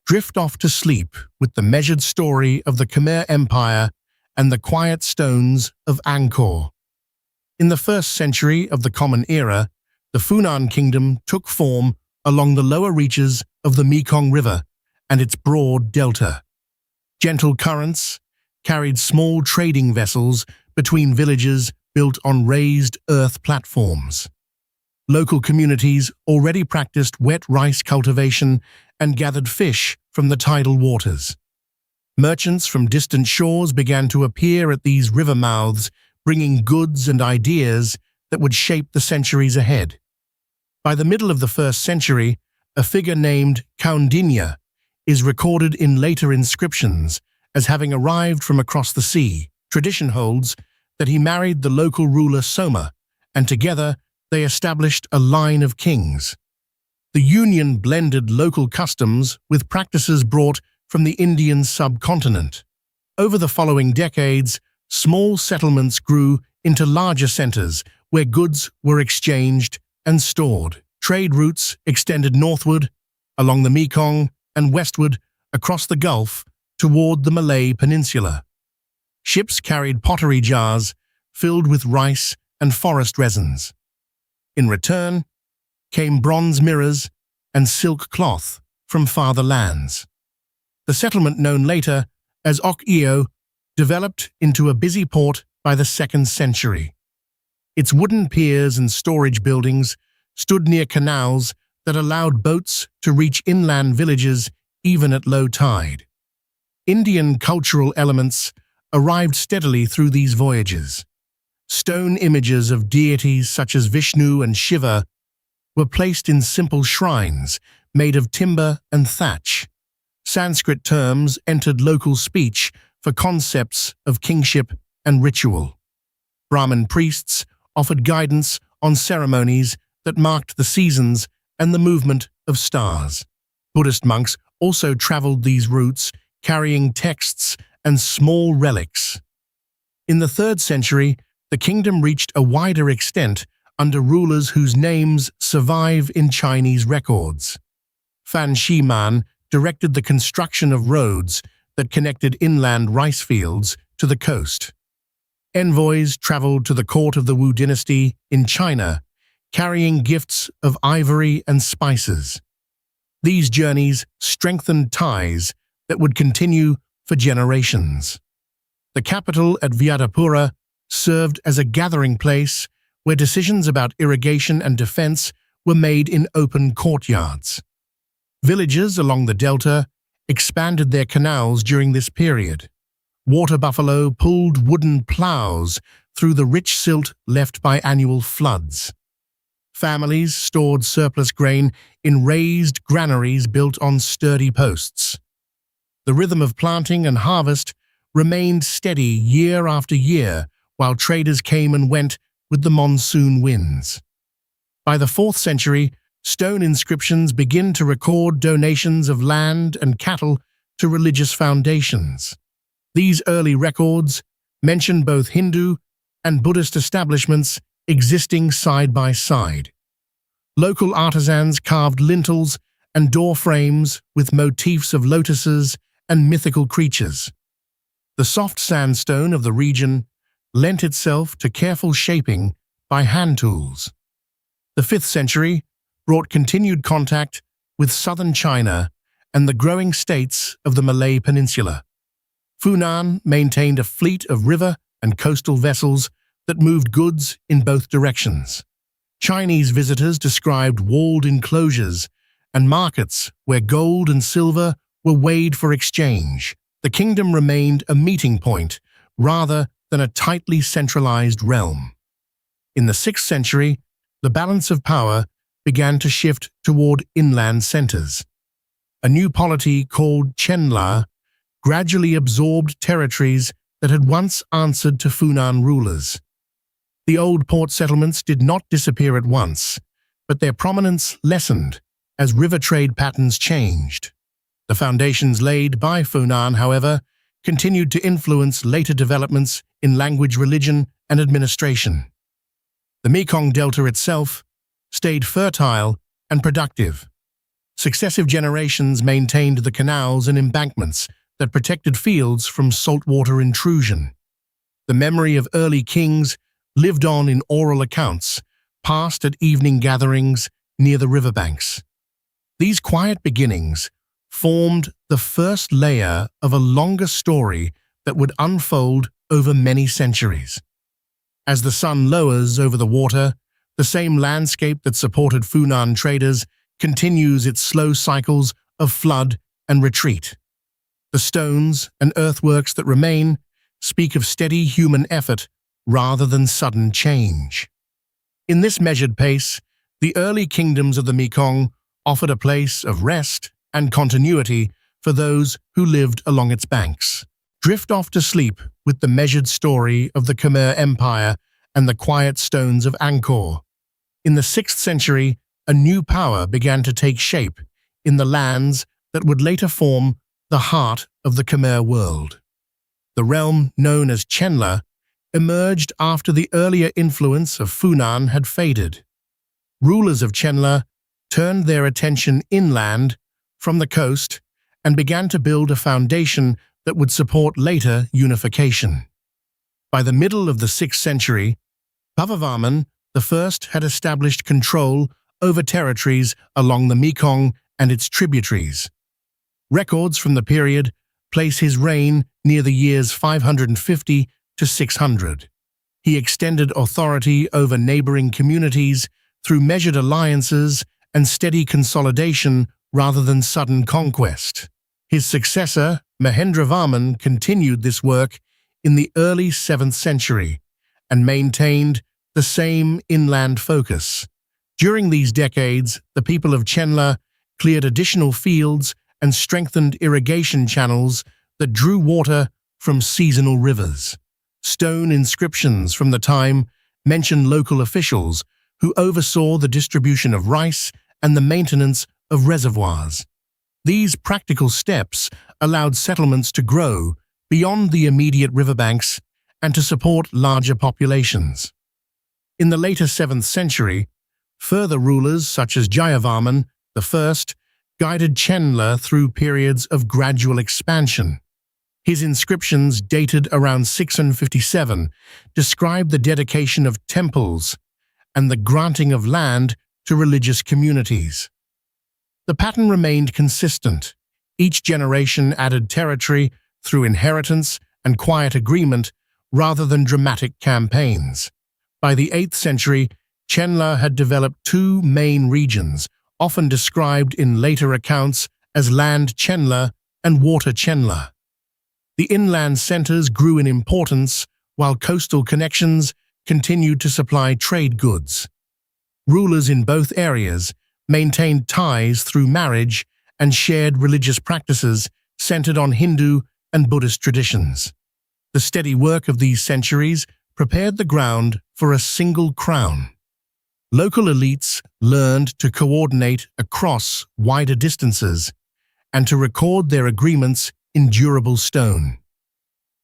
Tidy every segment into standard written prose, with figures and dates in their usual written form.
drift off to sleep with the measured story of the Khmer Empire and the quiet stones of Angkor. In the 1st century of the Common Era, the Funan Kingdom took form along the lower reaches of the Mekong River and its broad delta. Gentle currents carried small trading vessels between villages built on raised earth platforms. Local communities already practiced wet rice cultivation and gathered fish from the tidal waters. Merchants from distant shores began to appear at these river mouths, bringing goods and ideas that would shape the centuries ahead. By the middle of the 1st century, a figure named Kaundinya is recorded in later inscriptions as having arrived from across the sea. Tradition holds that he married the local ruler Soma, and together they established a line of kings. The union blended local customs with practices brought from the Indian subcontinent. Over the following decades, small settlements grew into larger centers where goods were exchanged and stored. Trade routes extended northward, along the Mekong, and westward across the Gulf toward the Malay Peninsula. Ships carried pottery jars filled with rice and forest resins. In return came bronze mirrors and silk cloth from farther lands. The settlement known later as Ok Eo developed into a busy port by the 2nd century. Its wooden piers and storage buildings stood near canals that allowed boats to reach inland villages even at low tide. Indian cultural elements arrived steadily through these voyages. Stone images of deities such as Vishnu and Shiva were placed in simple shrines made of timber and thatch. Sanskrit terms entered local speech for concepts of kingship and ritual. Brahmin priests offered guidance on ceremonies that marked the seasons and the movement of stars. Buddhist monks also traveled these routes, carrying texts and small relics. In the 3rd century, the kingdom reached a wider extent under rulers whose names survive in Chinese records. Fan Shiman directed the construction of roads that connected inland rice fields to the coast. Envoys traveled to the court of the Wu dynasty in China, carrying gifts of ivory and spices. These journeys strengthened ties that would continue for generations. The capital at Vyadapura served as a gathering place where decisions about irrigation and defense were made in open courtyards. Villages along the delta expanded their canals during this period. Water buffalo pulled wooden plows through the rich silt left by annual floods. Families stored surplus grain in raised granaries built on sturdy posts. The rhythm of planting and harvest remained steady year after year while traders came and went with the monsoon winds. By the 4th century, stone inscriptions begin to record donations of land and cattle to religious foundations. These early records mention both Hindu and Buddhist establishments existing side by side. Local artisans carved lintels and door frames with motifs of lotuses and mythical creatures. The soft sandstone of the region lent itself to careful shaping by hand tools. The 5th century brought continued contact with southern China and the growing states of the Malay Peninsula. Funan maintained a fleet of river and coastal vessels that moved goods in both directions. Chinese visitors described walled enclosures and markets where gold and silver were weighed for exchange. The kingdom remained a meeting point rather than a tightly centralized realm. In the 6th century, the balance of power began to shift toward inland centers. A new polity called Chenla gradually absorbed territories that had once answered to Funan rulers. The old port settlements did not disappear at once, but their prominence lessened as river trade patterns changed. The foundations laid by Funan, however, continued to influence later developments in language, religion, and administration. The Mekong Delta itself stayed fertile and productive. Successive generations maintained the canals and embankments that protected fields from saltwater intrusion. The memory of early kings lived on in oral accounts, passed at evening gatherings near the riverbanks. These quiet beginnings formed the first layer of a longer story that would unfold over many centuries. As the sun lowers over the water, the same landscape that supported Funan traders continues its slow cycles of flood and retreat. The stones and earthworks that remain speak of steady human effort rather than sudden change. In this measured pace, the early kingdoms of the Mekong offered a place of rest and continuity for those who lived along its banks. Drift off to sleep with the measured story of the Khmer Empire and the quiet stones of Angkor. In the 6th century, a new power began to take shape in the lands that would later form the heart of the Khmer world. The realm known as Chenla emerged after the earlier influence of Funan had faded. Rulers of Chenla turned their attention inland from the coast and began to build a foundation that would support later unification. By the middle of the 6th century, Suryavarman I had established control over territories along the Mekong and its tributaries. Records from the period place his reign near the years 550 to 600. He extended authority over neighboring communities through measured alliances and steady consolidation rather than sudden conquest. His successor, Mahendravarman, continued this work in the early 7th century and maintained the same inland focus. During these decades, the people of Chenla cleared additional fields and strengthened irrigation channels that drew water from seasonal rivers. Stone inscriptions from the time mention local officials who oversaw the distribution of rice and the maintenance of reservoirs. These practical steps allowed settlements to grow beyond the immediate riverbanks and to support larger populations. In the later 7th century, further rulers such as Jayavarman I guided Chenla through periods of gradual expansion. His inscriptions, dated around 657, describe the dedication of temples and the granting of land to religious communities. The pattern remained consistent. Each generation added territory through inheritance and quiet agreement rather than dramatic campaigns. By the 8th century, Chenla had developed two main regions, often described in later accounts as Land Chenla and Water Chenla. The inland centers grew in importance, while coastal connections continued to supply trade goods. Rulers in both areas maintained ties through marriage and shared religious practices centered on Hindu and Buddhist traditions. The steady work of these centuries prepared the ground for a single crown. Local elites learned to coordinate across wider distances and to record their agreements in durable stone.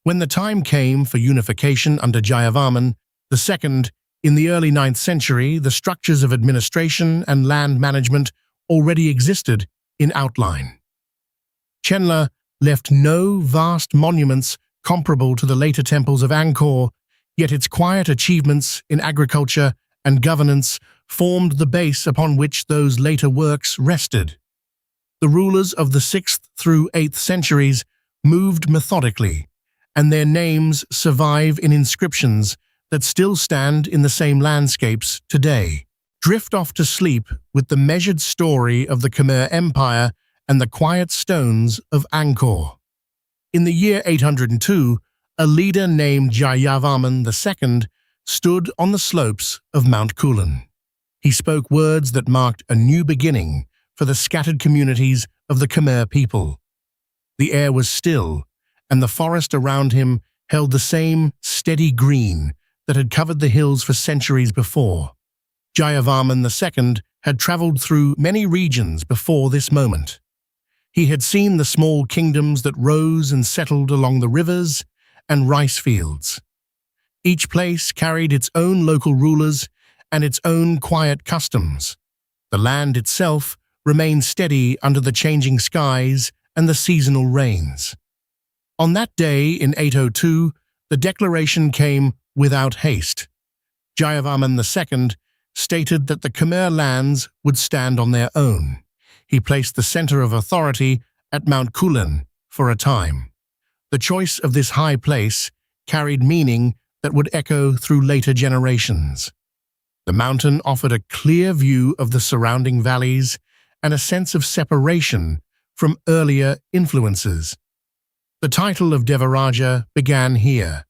When the time came for unification under Jayavarman II, in the early 9th century, the structures of administration and land management already existed in outline. Chenla left no vast monuments comparable to the later temples of Angkor, yet its quiet achievements in agriculture and governance formed the base upon which those later works rested. The rulers of the 6th through 8th centuries moved methodically, and their names survive in inscriptions that still stand in the same landscapes today. Drift off to sleep with the measured story of the Khmer Empire and the quiet stones of Angkor. In the year 802, a leader named Yasovarman II stood on the slopes of Mount Kulin. He spoke words that marked a new beginning for the scattered communities of the Khmer people. The air was still, and the forest around him held the same steady green that had covered the hills for centuries before. Jayavarman II had traveled through many regions before this moment. He had seen the small kingdoms that rose and settled along the rivers and rice fields. Each place carried its own local rulers and its own quiet customs. The land itself remained steady under the changing skies and the seasonal rains. On that day in 802, the declaration came without haste. Jayavarman II stated that the Khmer lands would stand on their own. He placed the center of authority at Mount Kulen for a time. The choice of this high place carried meaning that would echo through later generations. The mountain offered a clear view of the surrounding valleys and a sense of separation from earlier influences. The title of Devaraja began here.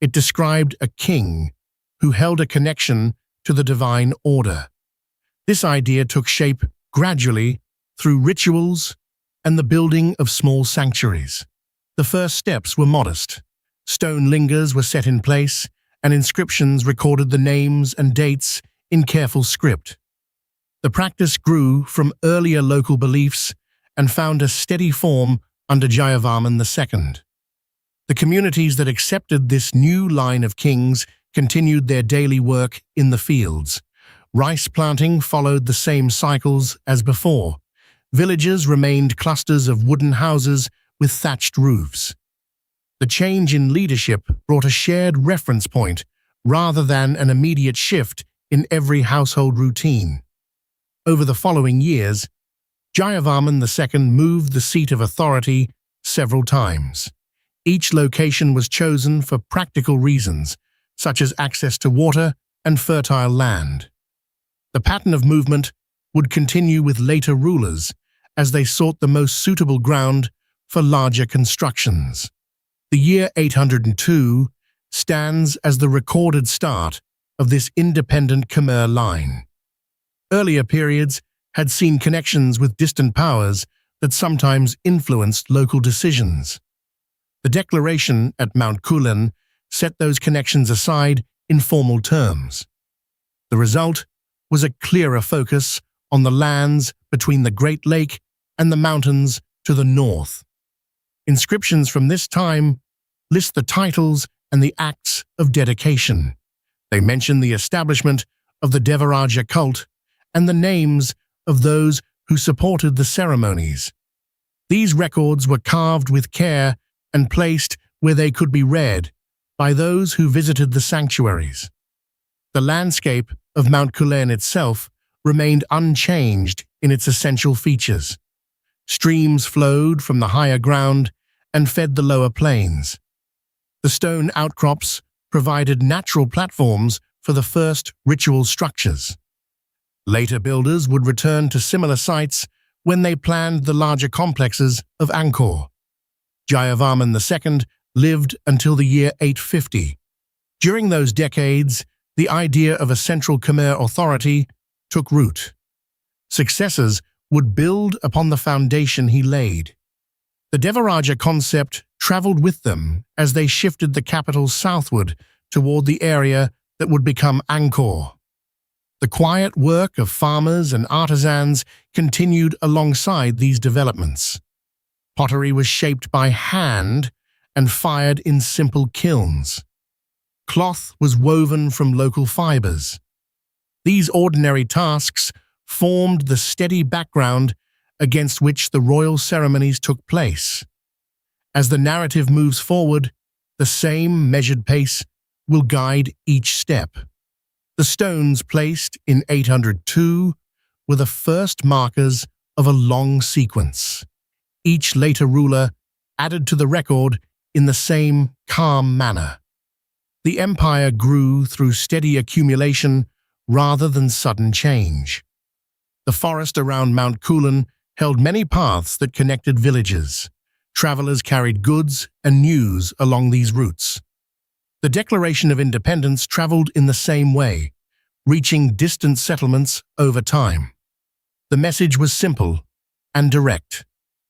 It described a king who held a connection to the divine order. This idea took shape gradually through rituals and the building of small sanctuaries. The first steps were modest. Stone lingers were set in place, and inscriptions recorded the names and dates in careful script. The practice grew from earlier local beliefs and found a steady form under Jayavarman II. The communities that accepted this new line of kings continued their daily work in the fields. Rice planting followed the same cycles as before. Villages remained clusters of wooden houses with thatched roofs. The change in leadership brought a shared reference point rather than an immediate shift in every household routine. Over the following years, Jayavarman II moved the seat of authority several times. Each location was chosen for practical reasons, such as access to water and fertile land. The pattern of movement would continue with later rulers as they sought the most suitable ground for larger constructions. The year 802 stands as the recorded start of this independent Khmer line. Earlier periods had seen connections with distant powers that sometimes influenced local decisions. The declaration at Mount Kulen set those connections aside in formal terms. The result was a clearer focus on the lands between the Great Lake and the mountains to the north. Inscriptions from this time list the titles and the acts of dedication. They mention the establishment of the Devaraja cult and the names of those who supported the ceremonies. These records were carved with care and placed where they could be read by those who visited the sanctuaries. The landscape of Mount Kulen itself remained unchanged in its essential features. Streams flowed from the higher ground and fed the lower plains. The stone outcrops provided natural platforms for the first ritual structures. Later builders would return to similar sites when they planned the larger complexes of Angkor. Jayavarman II lived until the year 850. During those decades, the idea of a central Khmer authority took root. Successors would build upon the foundation he laid. The Devaraja concept traveled with them as they shifted the capital southward toward the area that would become Angkor. The quiet work of farmers and artisans continued alongside these developments. Pottery was shaped by hand and fired in simple kilns. Cloth was woven from local fibers. These ordinary tasks formed the steady background against which the royal ceremonies took place. As the narrative moves forward, the same measured pace will guide each step. The stones placed in 802 were the first markers of a long sequence. Each later ruler added to the record in the same calm manner. The empire grew through steady accumulation rather than sudden change. The forest around Mount Kulen held many paths that connected villages. Travelers carried goods and news along these routes. The Declaration of Independence traveled in the same way, reaching distant settlements over time. The message was simple and direct.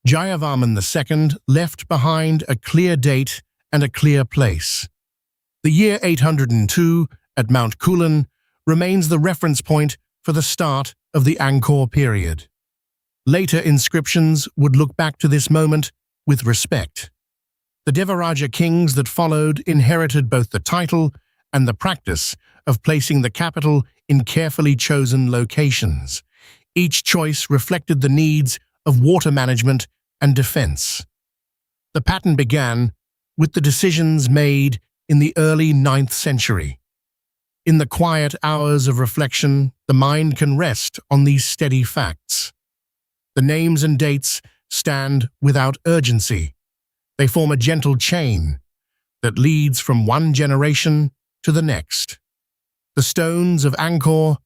Jayavarman II left behind a clear date and a clear place. The year 802 at Mount Kulen remains the reference point for the start of the Angkor period. Later inscriptions would look back to this moment with respect. The Devaraja kings that followed inherited both the title and the practice of placing the capital in carefully chosen locations. Each choice reflected the needs of water management and defense. The pattern began with the decisions made in the early 9th century. In the quiet hours of reflection, the mind can rest on these steady facts. The names and dates stand without urgency. They form a gentle chain that leads from one generation to the next. The stones of Angkor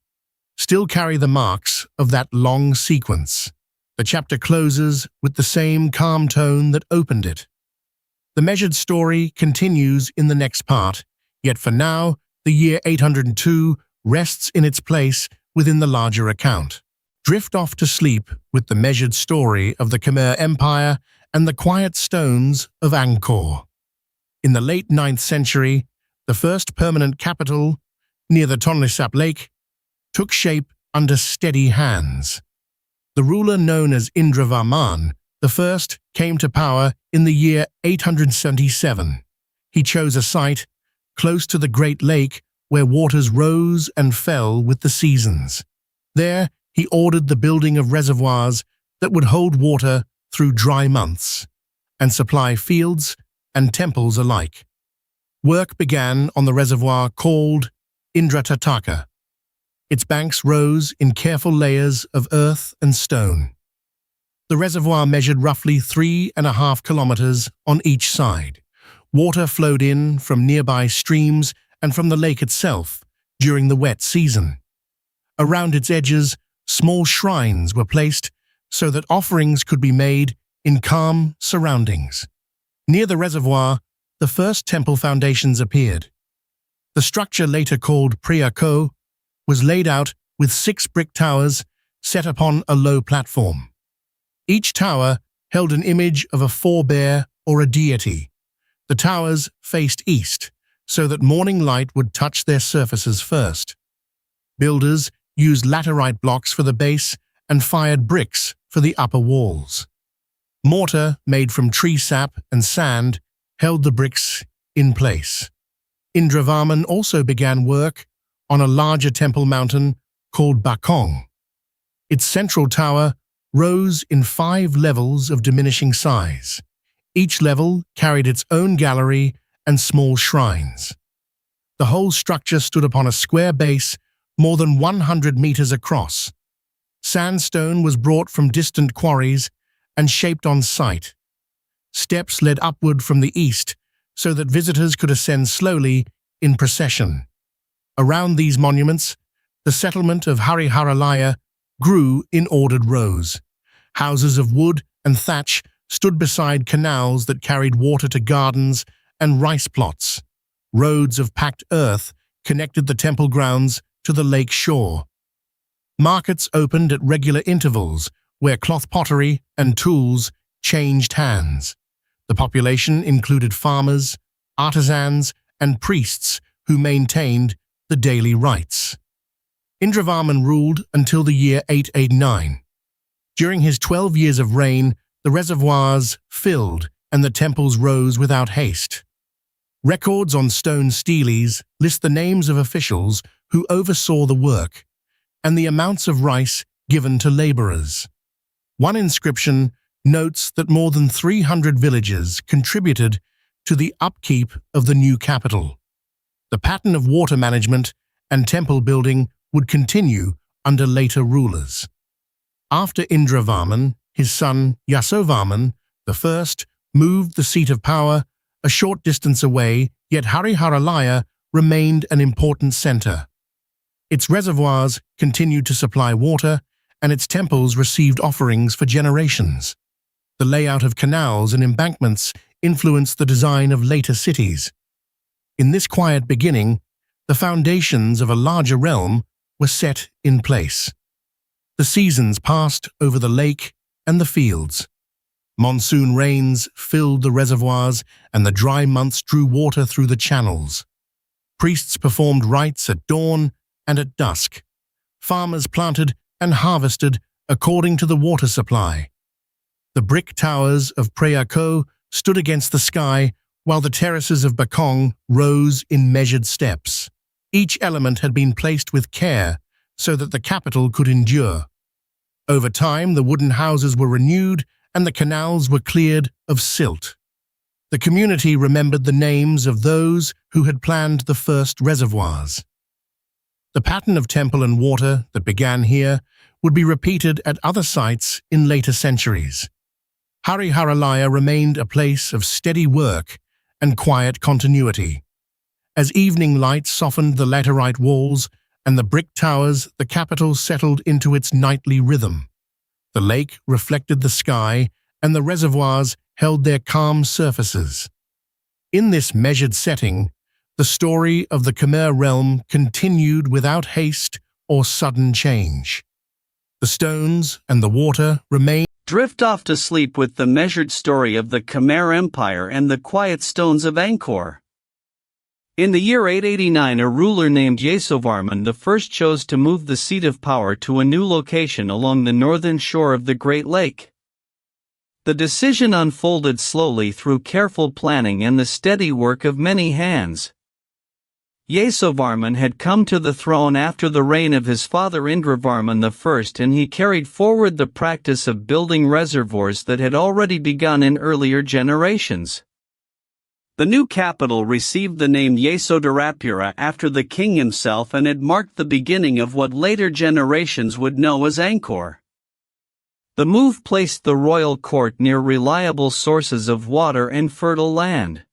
still carry the marks of that long sequence. The chapter closes with the same calm tone that opened it. The measured story continues in the next part, yet for now, the year 802 rests in its place within the larger account. Drift off to sleep with the measured story of the Khmer Empire and the quiet stones of Angkor. In the late 9th century, the first permanent capital, near the Tonle Sap Lake, took shape under steady hands. The ruler known as Indravarman I came to power in the year 877. He chose a site close to the Great Lake where waters rose and fell with the seasons. There, he ordered the building of reservoirs that would hold water through dry months and supply fields and temples alike. Work began on the reservoir called Indratataka. Its banks rose in careful layers of earth and stone. The reservoir measured roughly 3.5 kilometers on each side. Water flowed in from nearby streams and from the lake itself during the wet season. Around its edges, small shrines were placed so that offerings could be made in calm surroundings. Near the reservoir, the first temple foundations appeared. The structure, later called Preah Ko, was laid out with 6 brick towers set upon a low platform. Each tower held an image of a forebear or a deity. The towers faced east, so that morning light would touch their surfaces first. Builders used laterite blocks for the base and fired bricks for the upper walls. Mortar made from tree sap and sand held the bricks in place. Indravarman also began work on a larger temple mountain called Baphuon. Its central tower rose in 5 levels of diminishing size. Each level carried its own gallery and small shrines. The whole structure stood upon a square base more than 100 meters across. Sandstone was brought from distant quarries and shaped on site. Steps led upward from the east so that visitors could ascend slowly in procession. Around these monuments, the settlement of Hariharalaya grew in ordered rows. Houses of wood and thatch stood beside canals that carried water to gardens and rice plots. Roads of packed earth connected the temple grounds to the lake shore. Markets opened at regular intervals where cloth pottery and tools changed hands. The population included farmers, artisans, and priests who maintained the daily rites. Indravarman ruled until the year 889. During his 12 years of reign, the reservoirs filled and the temples rose without haste. Records on stone steles list the names of officials who oversaw the work and the amounts of rice given to laborers. One inscription notes that more than 300 villages contributed to the upkeep of the new capital. The pattern of water management and temple building would continue under later rulers. After Indravarman, his son Yasovarman I moved the seat of power a short distance away, yet Hariharalaya remained an important center. Its reservoirs continued to supply water, and its temples received offerings for generations. The layout of canals and embankments influenced the design of later cities. In this quiet beginning, the foundations of a larger realm were set in place. The seasons passed over the lake and the fields. Monsoon rains filled the reservoirs, and the dry months drew water through the channels. Priests performed rites at dawn and at dusk. Farmers planted and harvested according to the water supply. The brick towers of Preah Ko stood against the sky, while the terraces of Baphuon rose in measured steps. Each element had been placed with care so that the capital could endure. Over time, the wooden houses were renewed and the canals were cleared of silt. The community remembered the names of those who had planned the first reservoirs. The pattern of temple and water that began here would be repeated at other sites in later centuries. Hariharalaya remained a place of steady work and quiet continuity. As evening light softened the laterite walls and the brick towers, the capital settled into its nightly rhythm. The lake reflected the sky, and the reservoirs held their calm surfaces. In this measured setting, the story of the Khmer realm continued without haste or sudden change. The stones and the water remained. Drift off to sleep with the measured story of the Khmer Empire and the quiet stones of Angkor. In the year 889, a ruler named Yasovarman I chose to move the seat of power to a new location along the northern shore of the Great Lake. The decision unfolded slowly through careful planning and the steady work of many hands. Yasovarman had come to the throne after the reign of his father Indravarman I, and he carried forward the practice of building reservoirs that had already begun in earlier generations. The new capital received the name Yasovarman after the king himself, and it marked the beginning of what later generations would know as Angkor. The move placed the royal court near reliable sources of water and fertile land.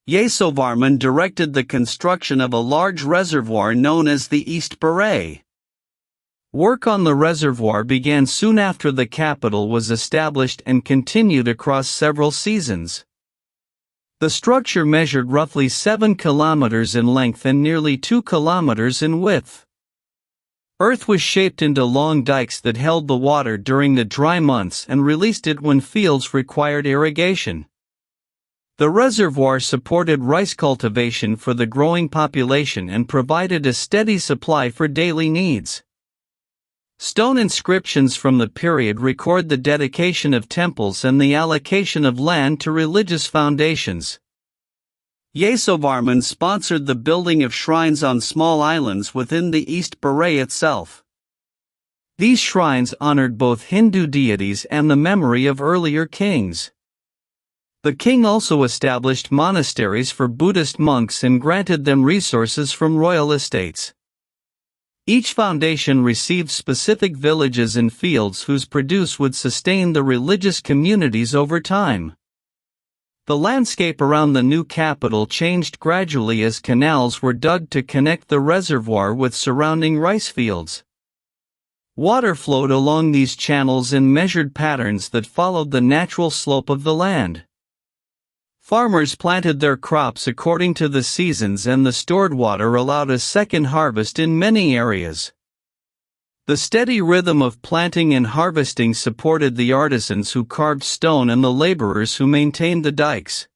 Yasovarman directed the construction of a large reservoir known as the East Baray. Work on the reservoir began soon after the capital was established and continued across several seasons. The structure measured roughly 7 kilometers in length and nearly 2 kilometers in width. Earth was shaped into long dikes that held the water during the dry months and released it when fields required irrigation. The reservoir supported rice cultivation for the growing population and provided a steady supply for daily needs. Stone inscriptions from the period record the dedication of temples and the allocation of land to religious foundations. Yasovarman sponsored the building of shrines on small islands within the East Baray itself. These shrines honored both Hindu deities and the memory of earlier kings. The king also established monasteries for Buddhist monks and granted them resources from royal estates. Each foundation received specific villages and fields whose produce would sustain the religious communities over time. The landscape around the new capital changed gradually as canals were dug to connect the reservoir with surrounding rice fields. Water flowed along these channels in measured patterns that followed the natural slope of the land. Farmers planted their crops according to the seasons, and the stored water allowed a second harvest in many areas. The steady rhythm of planting and harvesting supported the artisans who carved stone and the laborers who maintained the dikes.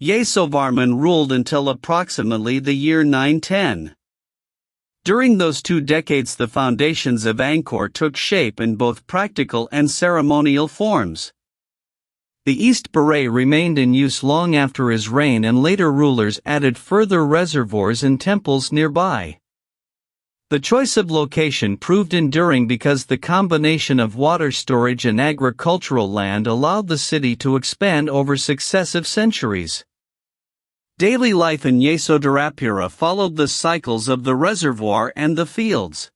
Yasovarman ruled until approximately the year 910. During those 2 decades, the foundations of Angkor took shape in both practical and ceremonial forms. The East Baray remained in use long after his reign, and later rulers added further reservoirs and temples nearby. The choice of location proved enduring because the combination of water storage and agricultural land allowed the city to expand over successive centuries. Daily life in Yasovarman followed the cycles of the reservoir and the fields.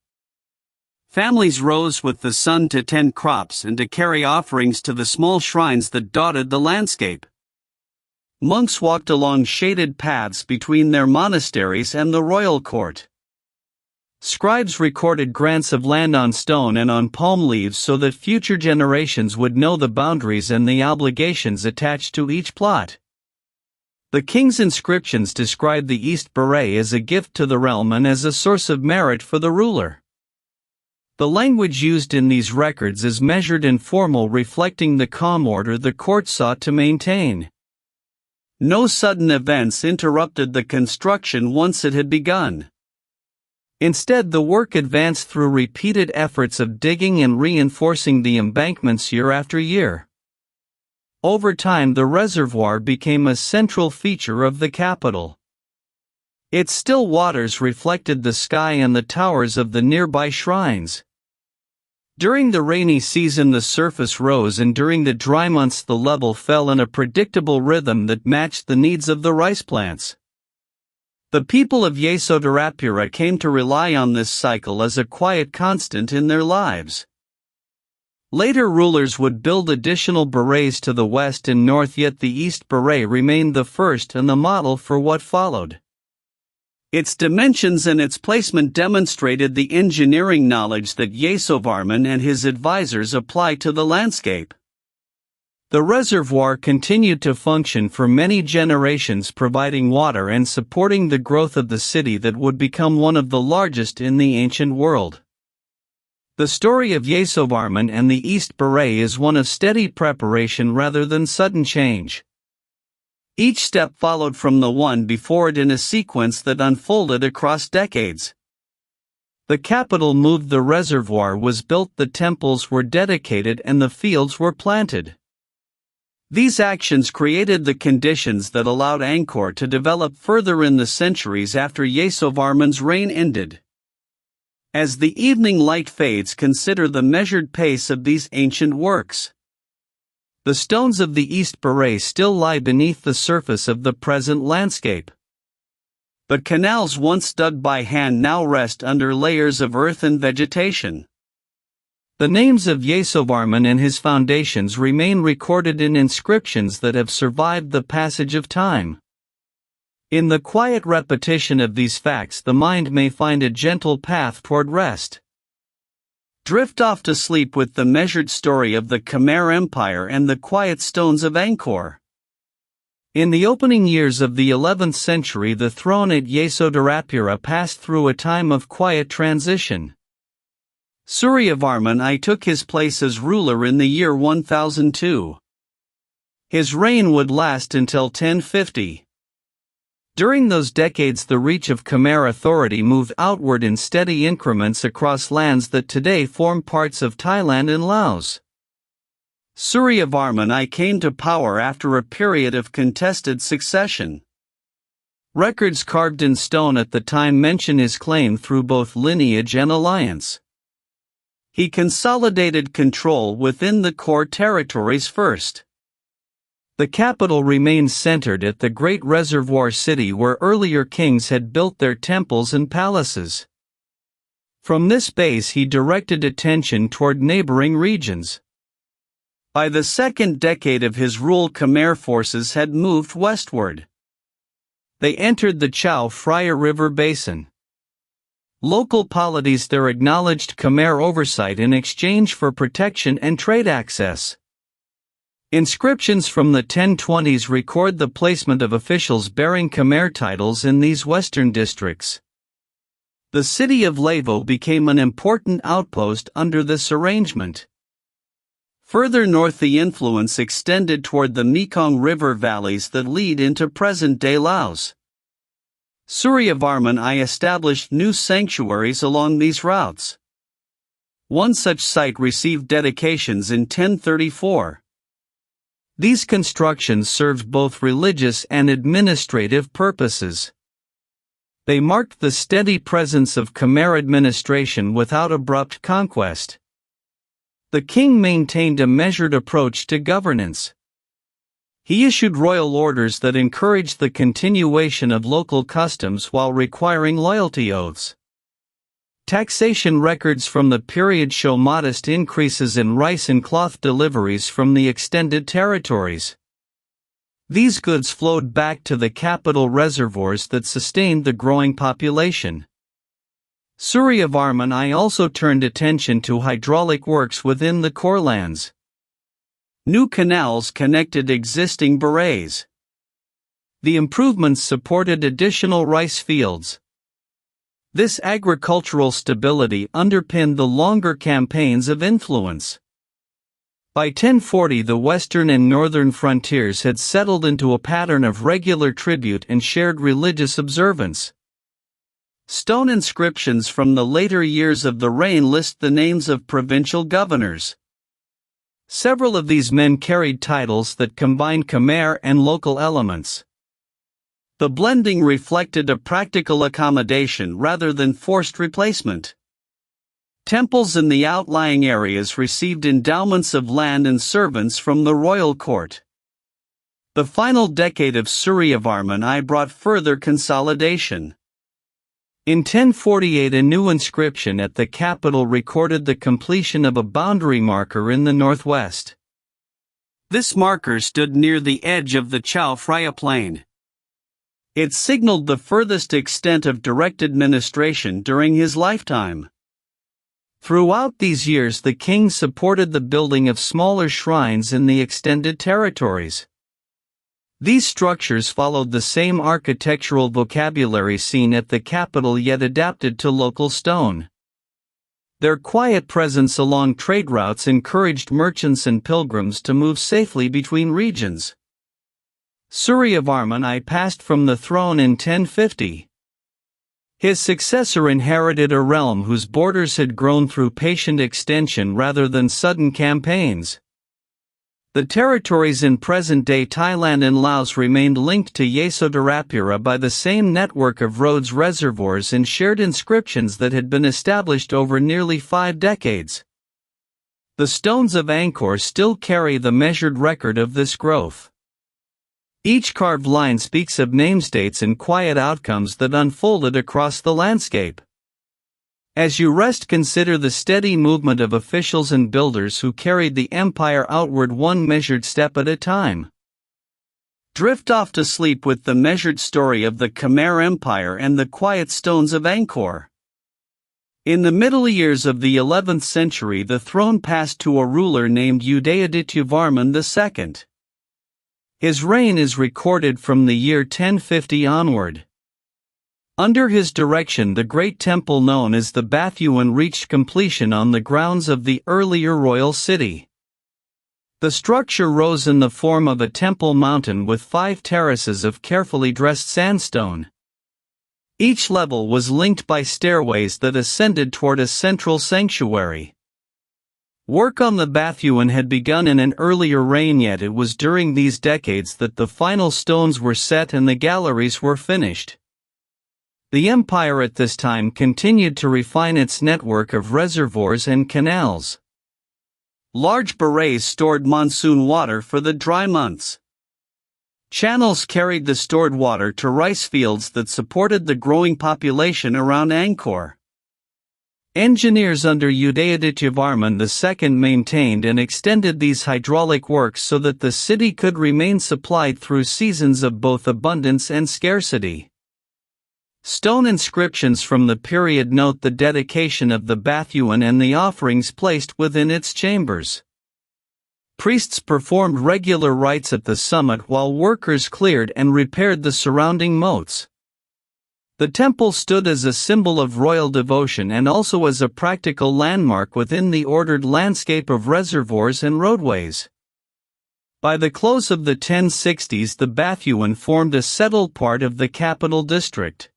Families rose with the sun to tend crops and to carry offerings to the small shrines that dotted the landscape. Monks walked along shaded paths between their monasteries and the royal court. Scribes recorded grants of land on stone and on palm leaves so that future generations would know the boundaries and the obligations attached to each plot. The king's inscriptions described the East Baray as a gift to the realm and as a source of merit for the ruler. The language used in these records is measured and formal, reflecting the calm order the court sought to maintain. No sudden events interrupted the construction once it had begun. Instead, the work advanced through repeated efforts of digging and reinforcing the embankments year after year. Over time, the reservoir became a central feature of the capital. Its still waters reflected the sky and the towers of the nearby shrines. During the rainy season the surface rose, and during the dry months the level fell in a predictable rhythm that matched the needs of the rice plants. The people of Yasovarman came to rely on this cycle as a quiet constant in their lives. Later rulers would build additional barays to the west and north, yet the East Baray remained the first and the model for what followed. Its dimensions and its placement demonstrated the engineering knowledge that Yasovarman and his advisors applied to the landscape. The reservoir continued to function for many generations, providing water and supporting the growth of the city that would become one of the largest in the ancient world. The story of Yasovarman and the East Baray is one of steady preparation rather than sudden change. Each step followed from the one before it in a sequence that unfolded across decades. The capital moved, the reservoir was built, the temples were dedicated, and the fields were planted. These actions created the conditions that allowed Angkor to develop further in the centuries after Yasovarman's reign ended. As the evening light fades, consider the measured pace of these ancient works. The stones of the East Baray still lie beneath the surface of the present landscape. The canals once dug by hand now rest under layers of earth and vegetation. The names of Yasovarman and his foundations remain recorded in inscriptions that have survived the passage of time. In the quiet repetition of these facts, the mind may find a gentle path toward rest. Drift off to sleep with the measured story of the Khmer Empire and the quiet stones of Angkor. In the opening years of the 11th century, the throne at Yasovarman passed through a time of quiet transition. Suryavarman I took his place as ruler in the year 1002. His reign would last until 1050. During those decades, the reach of Khmer authority moved outward in steady increments across lands that today form parts of Thailand and Laos. Suryavarman I came to power after a period of contested succession. Records carved in stone at the time mention his claim through both lineage and alliance. He consolidated control within the core territories first. The capital remained centered at the great reservoir city where earlier kings had built their temples and palaces. From this base he directed attention toward neighboring regions. By the second decade of his rule, Khmer forces had moved westward. They entered the Chao Phraya River basin. Local polities there acknowledged Khmer oversight in exchange for protection and trade access. Inscriptions from the 1020s record the placement of officials bearing Khmer titles in these western districts. The city of Lavo became an important outpost under this arrangement. Further north, the influence extended toward the Mekong River valleys that lead into present-day Laos. Suryavarman I established new sanctuaries along these routes. One such site received dedications in 1034. These constructions served both religious and administrative purposes. They marked the steady presence of Khmer administration without abrupt conquest. The king maintained a measured approach to governance. He issued royal orders that encouraged the continuation of local customs while requiring loyalty oaths. Taxation records from the period show modest increases in rice and cloth deliveries from the extended territories. These goods flowed back to the capital reservoirs that sustained the growing population. Suryavarman I also turned attention to hydraulic works within the core lands. New canals connected existing barays. The improvements supported additional rice fields. This agricultural stability underpinned the longer campaigns of influence. By 1040, the western and northern frontiers had settled into a pattern of regular tribute and shared religious observance. Stone inscriptions from the later years of the reign list the names of provincial governors. Several of these men carried titles that combined Khmer and local elements. The blending reflected a practical accommodation rather than forced replacement. Temples in the outlying areas received endowments of land and servants from the royal court. The final decade of Suryavarman I brought further consolidation. In 1048 a new inscription at the capital recorded the completion of a boundary marker in the northwest. This marker stood near the edge of the Chao Phraya Plain. It signaled the furthest extent of direct administration during his lifetime. Throughout these years the king supported the building of smaller shrines in the extended territories. These structures followed the same architectural vocabulary seen at the capital yet adapted to local stone. Their quiet presence along trade routes encouraged merchants and pilgrims to move safely between regions. Suryavarman I passed from the throne in 1050. His successor inherited a realm whose borders had grown through patient extension rather than sudden campaigns. The territories in present-day Thailand and Laos remained linked to Yasovarman by the same network of roads, reservoirs and shared inscriptions that had been established over nearly 5 decades. The stones of Angkor still carry the measured record of this growth. Each carved line speaks of namestates and quiet outcomes that unfolded across the landscape. As you rest, consider the steady movement of officials and builders who carried the empire outward one measured step at a time. Drift off to sleep with the measured story of the Khmer Empire and the quiet stones of Angkor. In the middle years of the 11th century the throne passed to a ruler named Udayadityavarman II. His reign is recorded from the year 1050 onward. Under his direction the great temple known as the Baphuon reached completion on the grounds of the earlier royal city. The structure rose in the form of a temple mountain with 5 terraces of carefully dressed sandstone. Each level was linked by stairways that ascended toward a central sanctuary. Work on the Baphuon had begun in an earlier reign, yet it was during these decades that the final stones were set and the galleries were finished. The empire at this time continued to refine its network of reservoirs and canals. Large barrays stored monsoon water for the dry months. Channels carried the stored water to rice fields that supported the growing population around Angkor. Engineers under Udayadityavarman II maintained and extended these hydraulic works so that the city could remain supplied through seasons of both abundance and scarcity. Stone inscriptions from the period note the dedication of the Baphuon and the offerings placed within its chambers. Priests performed regular rites at the summit while workers cleared and repaired the surrounding moats. The temple stood as a symbol of royal devotion and also as a practical landmark within the ordered landscape of reservoirs and roadways. By the close of the 1060s the Baphuon formed a settled part of the capital district.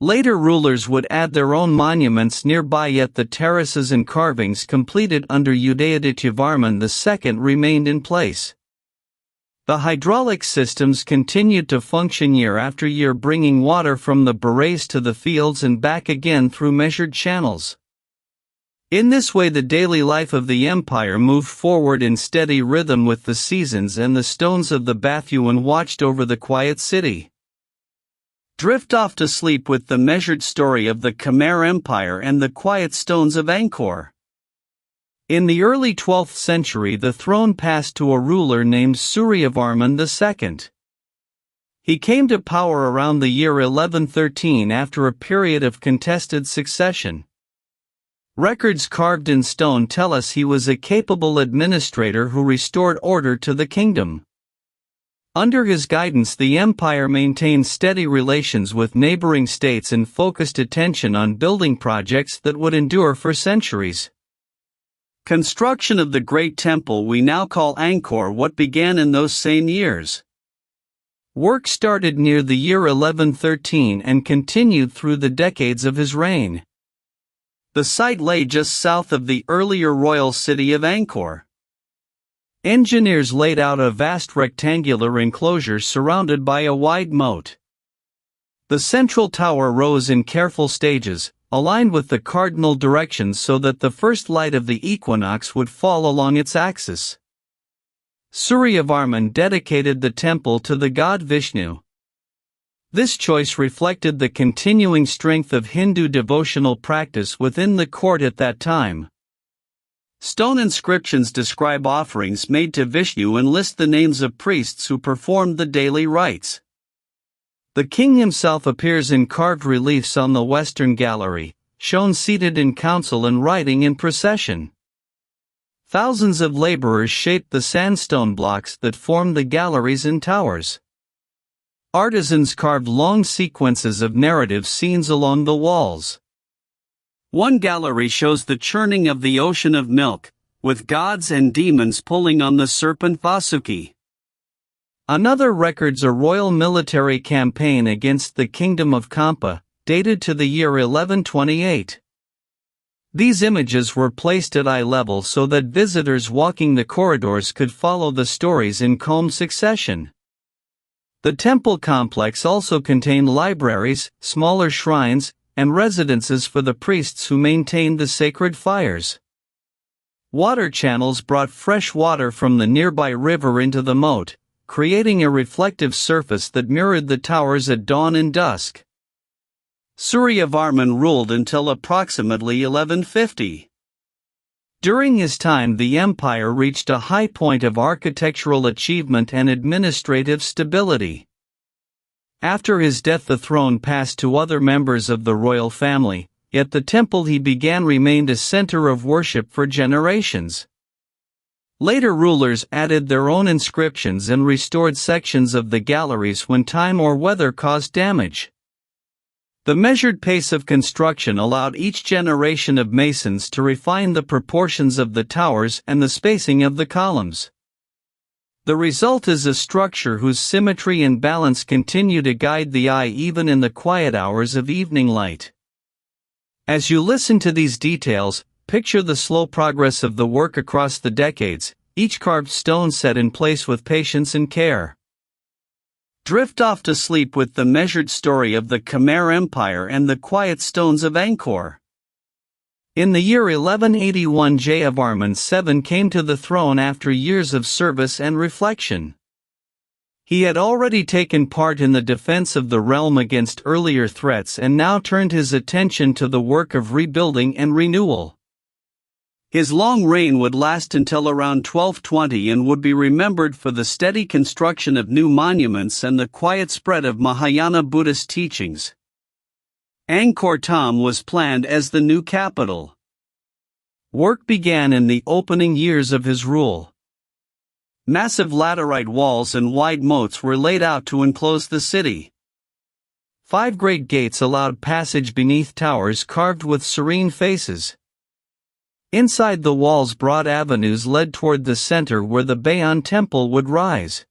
Later rulers would add their own monuments nearby, yet the terraces and carvings completed under Udayadityavarman II remained in place. The hydraulic systems continued to function year after year, bringing water from the barrays to the fields and back again through measured channels. In this way the daily life of the empire moved forward in steady rhythm with the seasons, and the stones of the Baphuon watched over the quiet city. Drift off to sleep with the measured story of the Khmer Empire and the quiet stones of Angkor. In the early 12th century the throne passed to a ruler named Suryavarman II. He came to power around the year 1113 after a period of contested succession. Records carved in stone tell us he was a capable administrator who restored order to the kingdom. Under his guidance the empire maintained steady relations with neighboring states and focused attention on building projects that would endure for centuries. Construction of the great temple we now call Angkor Wat began in those same years. Work started near the year 1113 and continued through the decades of his reign. The site lay just south of the earlier royal city of Angkor. Engineers laid out a vast rectangular enclosure surrounded by a wide moat. The central tower rose in careful stages, aligned with the cardinal directions so that the first light of the equinox would fall along its axis. Suryavarman dedicated the temple to the god Vishnu. This choice reflected the continuing strength of Hindu devotional practice within the court at that time. Stone inscriptions describe offerings made to Vishnu and list the names of priests who performed the daily rites. The king himself appears in carved reliefs on the western gallery, shown seated in council and riding in procession. Thousands of laborers shaped the sandstone blocks that formed the galleries and towers. Artisans carved long sequences of narrative scenes along the walls. One gallery shows the churning of the ocean of milk, with gods and demons pulling on the serpent Vasuki. Another records a royal military campaign against the kingdom of Kampa, dated to the year 1128. These images were placed at eye level so that visitors walking the corridors could follow the stories in calm succession. The temple complex also contained libraries, smaller shrines, and residences for the priests who maintained the sacred fires. Water channels brought fresh water from the nearby river into the moat, creating a reflective surface that mirrored the towers at dawn and dusk. Suryavarman ruled until approximately 1150. During his time, the empire reached a high point of architectural achievement and administrative stability. After his death, the throne passed to other members of the royal family, yet the temple he began remained a center of worship for generations. Later rulers added their own inscriptions and restored sections of the galleries when time or weather caused damage. The measured pace of construction allowed each generation of masons to refine the proportions of the towers and the spacing of the columns. The result is a structure whose symmetry and balance continue to guide the eye even in the quiet hours of evening light. As you listen to these details, picture the slow progress of the work across the decades, each carved stone set in place with patience and care. Drift off to sleep with the measured story of the Khmer Empire and the quiet stones of Angkor. In the year 1181, Jayavarman II came to the throne after years of service and reflection. He had already taken part in the defense of the realm against earlier threats and now turned his attention to the work of rebuilding and renewal. His long reign would last until around 1220 and would be remembered for the steady construction of new monuments and the quiet spread of Mahayana Buddhist teachings. Angkor Wat was planned as the new capital. Work began in the opening years of his rule. Massive laterite walls and wide moats were laid out to enclose the city. 5 great gates allowed passage beneath towers carved with serene faces. Inside the walls, broad avenues led toward the center where the Bayon temple would rise.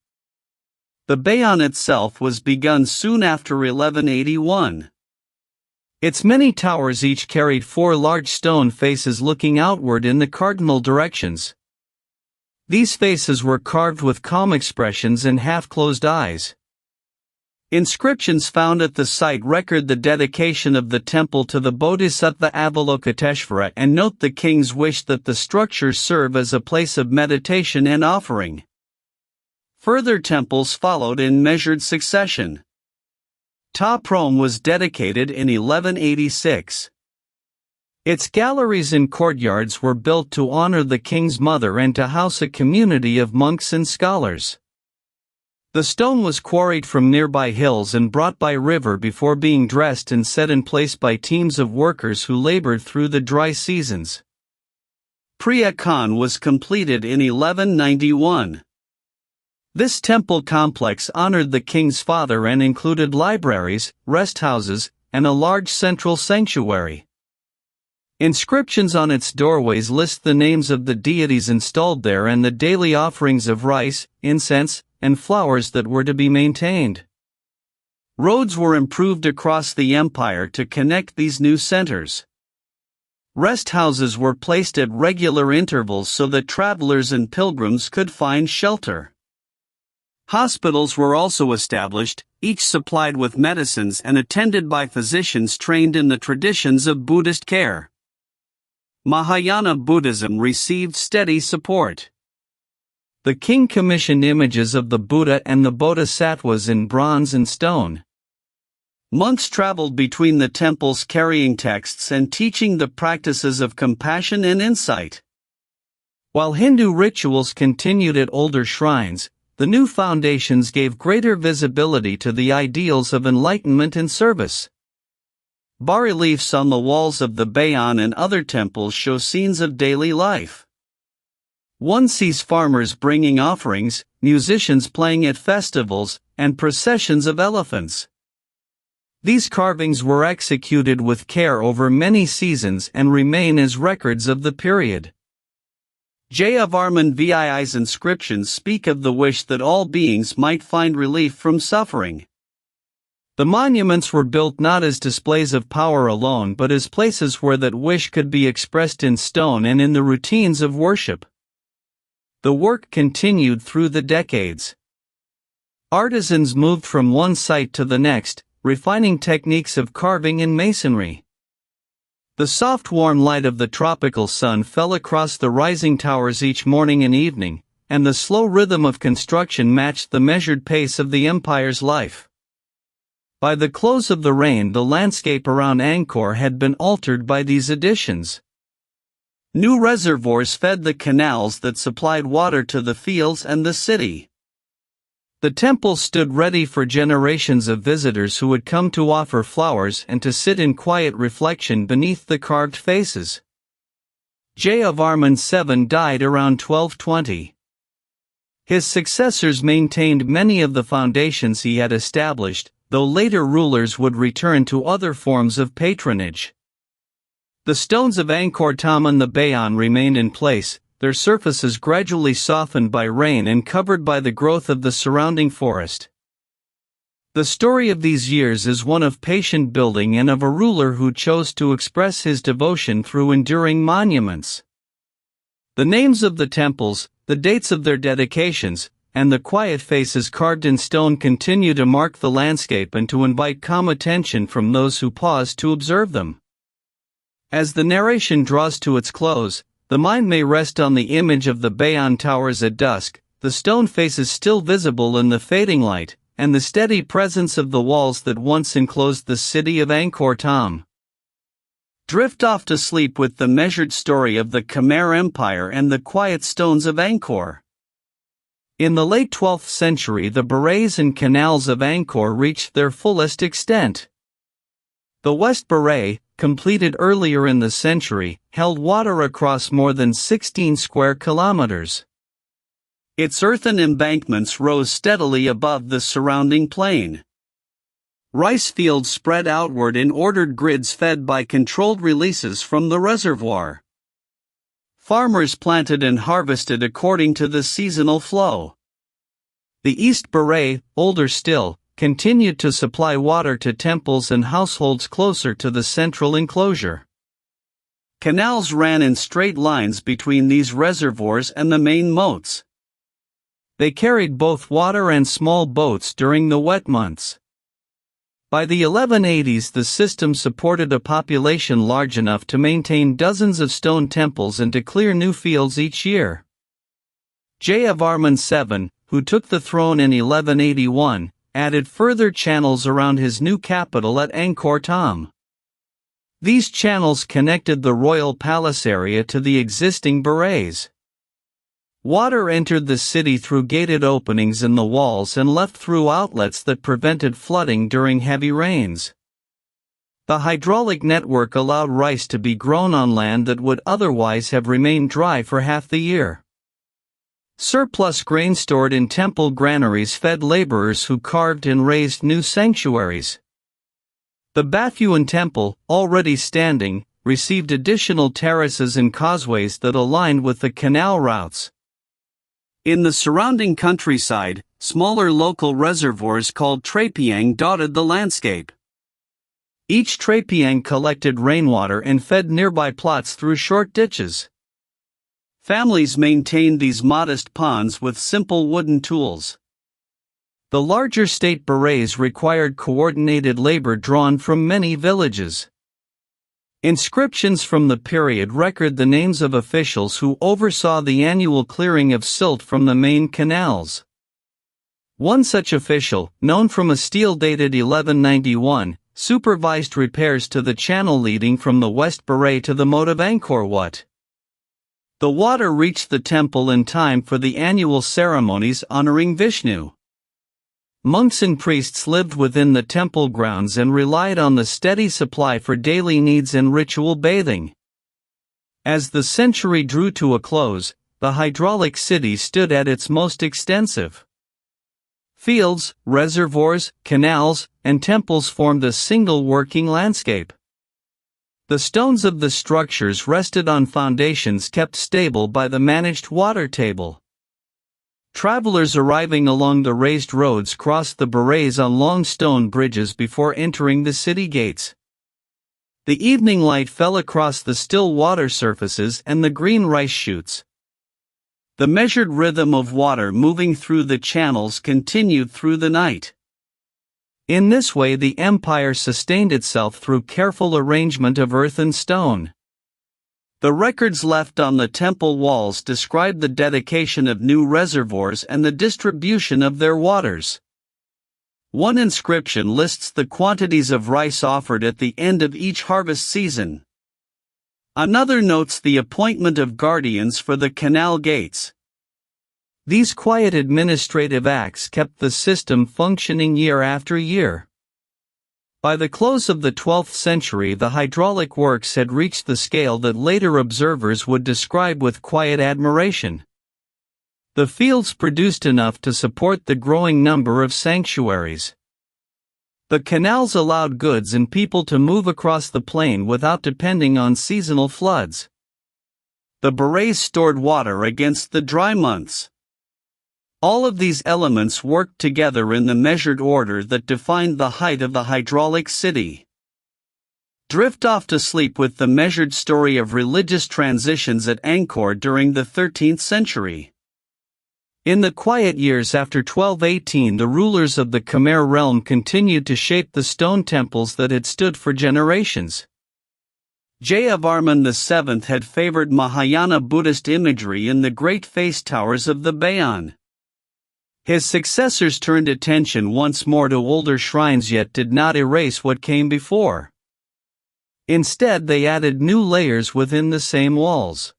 The Bayon itself was begun soon after 1181. Its many towers each carried 4 large stone faces looking outward in the cardinal directions. These faces were carved with calm expressions and half-closed eyes. Inscriptions found at the site record the dedication of the temple to the Bodhisattva Avalokiteshvara and note the king's wish that the structure serve as a place of meditation and offering. Further temples followed in measured succession. Ta Prohm was dedicated in 1186. Its galleries and courtyards were built to honor the king's mother and to house a community of monks and scholars. The stone was quarried from nearby hills and brought by river before being dressed and set in place by teams of workers who labored through the dry seasons. Preah Khan was completed in 1191. This temple complex honored the king's father and included libraries, rest houses, and a large central sanctuary. Inscriptions on its doorways list the names of the deities installed there and the daily offerings of rice, incense, and flowers that were to be maintained. Roads were improved across the empire to connect these new centers. Rest houses were placed at regular intervals so that travelers and pilgrims could find shelter. Hospitals were also established, each supplied with medicines and attended by physicians trained in the traditions of Buddhist care. Mahayana Buddhism received steady support. The king commissioned images of the Buddha and the Bodhisattvas in bronze and stone. Monks traveled between the temples carrying texts and teaching the practices of compassion and insight. While Hindu rituals continued at older shrines, the new foundations gave greater visibility to the ideals of enlightenment and service. Bas-reliefs on the walls of the Bayon and other temples show scenes of daily life. One sees farmers bringing offerings, musicians playing at festivals, and processions of elephants. These carvings were executed with care over many seasons and remain as records of the period. Jayavarman VII's inscriptions speak of the wish that all beings might find relief from suffering. The monuments were built not as displays of power alone but as places where that wish could be expressed in stone and in the routines of worship. The work continued through the decades. Artisans moved from one site to the next, refining techniques of carving and masonry. The soft warm light of the tropical sun fell across the rising towers each morning and evening, and the slow rhythm of construction matched the measured pace of the empire's life. By the close of the reign, the landscape around Angkor had been altered by these additions. New reservoirs fed the canals that supplied water to the fields and the city. The temple stood ready for generations of visitors who would come to offer flowers and to sit in quiet reflection beneath the carved faces. Yasovarman II died around 1220. His successors maintained many of the foundations he had established, though later rulers would return to other forms of patronage. The stones of Angkor Thom and the Bayon remained in place, their surfaces gradually softened by rain and covered by the growth of the surrounding forest. The story of these years is one of patient building and of a ruler who chose to express his devotion through enduring monuments. The names of the temples, the dates of their dedications, and the quiet faces carved in stone continue to mark the landscape and to invite calm attention from those who pause to observe them. As the narration draws to its close, the mind may rest on the image of the Bayon towers at dusk, the stone faces still visible in the fading light, and the steady presence of the walls that once enclosed the city of Angkor Thom. Drift off to sleep with the measured story of the Khmer Empire and the quiet stones of Angkor. In the late 12th century, the barays and canals of Angkor reached their fullest extent. The West Baray, completed earlier in the century, held water across more than 16 square kilometers. Its earthen embankments rose steadily above the surrounding plain. Rice fields spread outward in ordered grids fed by controlled releases from the reservoir. Farmers planted and harvested according to the seasonal flow. The East Baray, older still, continued to supply water to temples and households closer to the central enclosure. Canals ran in straight lines between these reservoirs and the main moats. They carried both water and small boats during the wet months. By the 1180s, the system supported a population large enough to maintain dozens of stone temples and to clear new fields each year. Jayavarman II, who took the throne in 1181, added further channels around his new capital at Angkor Thom. These channels connected the royal palace area to the existing barays. Water entered the city through gated openings in the walls and left through outlets that prevented flooding during heavy rains. The hydraulic network allowed rice to be grown on land that would otherwise have remained dry for half the year. Surplus grain stored in temple granaries fed laborers who carved and raised new sanctuaries. The Baphuon temple, already standing, received additional terraces and causeways that aligned with the canal routes. In the surrounding countryside, smaller local reservoirs called trapiang dotted the landscape. Each trapiang collected rainwater and fed nearby plots through short ditches. Families maintained these modest ponds with simple wooden tools. The larger state berets required coordinated labor drawn from many villages. Inscriptions from the period record the names of officials who oversaw the annual clearing of silt from the main canals. One such official, known from a stele dated 1191, supervised repairs to the channel leading from the West Beret to the moat of Angkor Wat. The water reached the temple in time for the annual ceremonies honoring Vishnu. Monks and priests lived within the temple grounds and relied on the steady supply for daily needs and ritual bathing. As the century drew to a close, the hydraulic city stood at its most extensive. Fields, reservoirs, canals, and temples formed a single working landscape. The stones of the structures rested on foundations kept stable by the managed water table. Travelers arriving along the raised roads crossed the berets on long stone bridges before entering the city gates. The evening light fell across the still water surfaces and the green rice shoots. The measured rhythm of water moving through the channels continued through the night. In this way the empire sustained itself through careful arrangement of earth and stone. The records left on the temple walls describe the dedication of new reservoirs and the distribution of their waters. One inscription lists the quantities of rice offered at the end of each harvest season. Another notes the appointment of guardians for the canal gates. These quiet administrative acts kept the system functioning year after year. By the close of the 12th century, the hydraulic works had reached the scale that later observers would describe with quiet admiration. The fields produced enough to support the growing number of sanctuaries. The canals allowed goods and people to move across the plain without depending on seasonal floods. The berets stored water against the dry months. All of these elements worked together in the measured order that defined the height of the hydraulic city. Drift off to sleep with the measured story of religious transitions at Angkor during the 13th century. In the quiet years after 1218, the rulers of the Khmer realm continued to shape the stone temples that had stood for generations. Jayavarman VII had favored Mahayana Buddhist imagery in the great face towers of the Bayon. His successors turned attention once more to older shrines yet did not erase what came before. Instead, they added new layers within the same walls.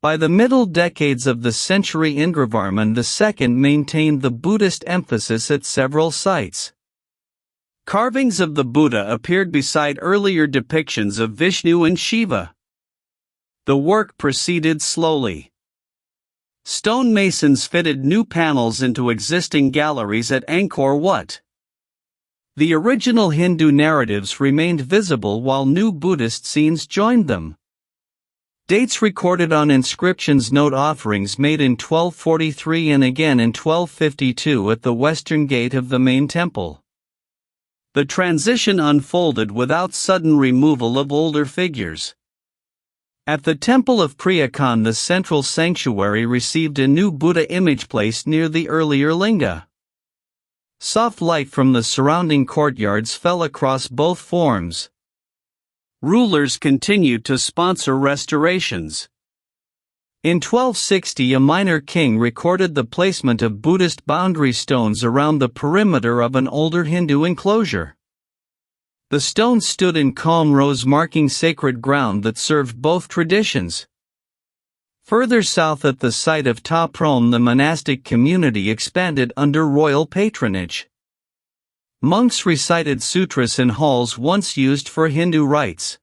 By the middle decades of the century, Suryavarman II maintained the Buddhist emphasis at several sites. Carvings of the Buddha appeared beside earlier depictions of Vishnu and Shiva. The work proceeded slowly. Stonemasons fitted new panels into existing galleries at Angkor Wat. The original Hindu narratives remained visible while new Buddhist scenes joined them. Dates recorded on inscriptions note offerings made in 1243 and again in 1252 at the western gate of the main temple. The transition unfolded without sudden removal of older figures. At the temple of Priyakan, the central sanctuary received a new Buddha image placed near the earlier linga. Soft light from the surrounding courtyards fell across both forms. Rulers continued to sponsor restorations. In 1260, a minor king recorded the placement of Buddhist boundary stones around the perimeter of an older Hindu enclosure. The stones stood in calm rows marking sacred ground that served both traditions. Further south at the site of Ta Prohm, the monastic community expanded under royal patronage. Monks recited sutras in halls once used for Hindu rites.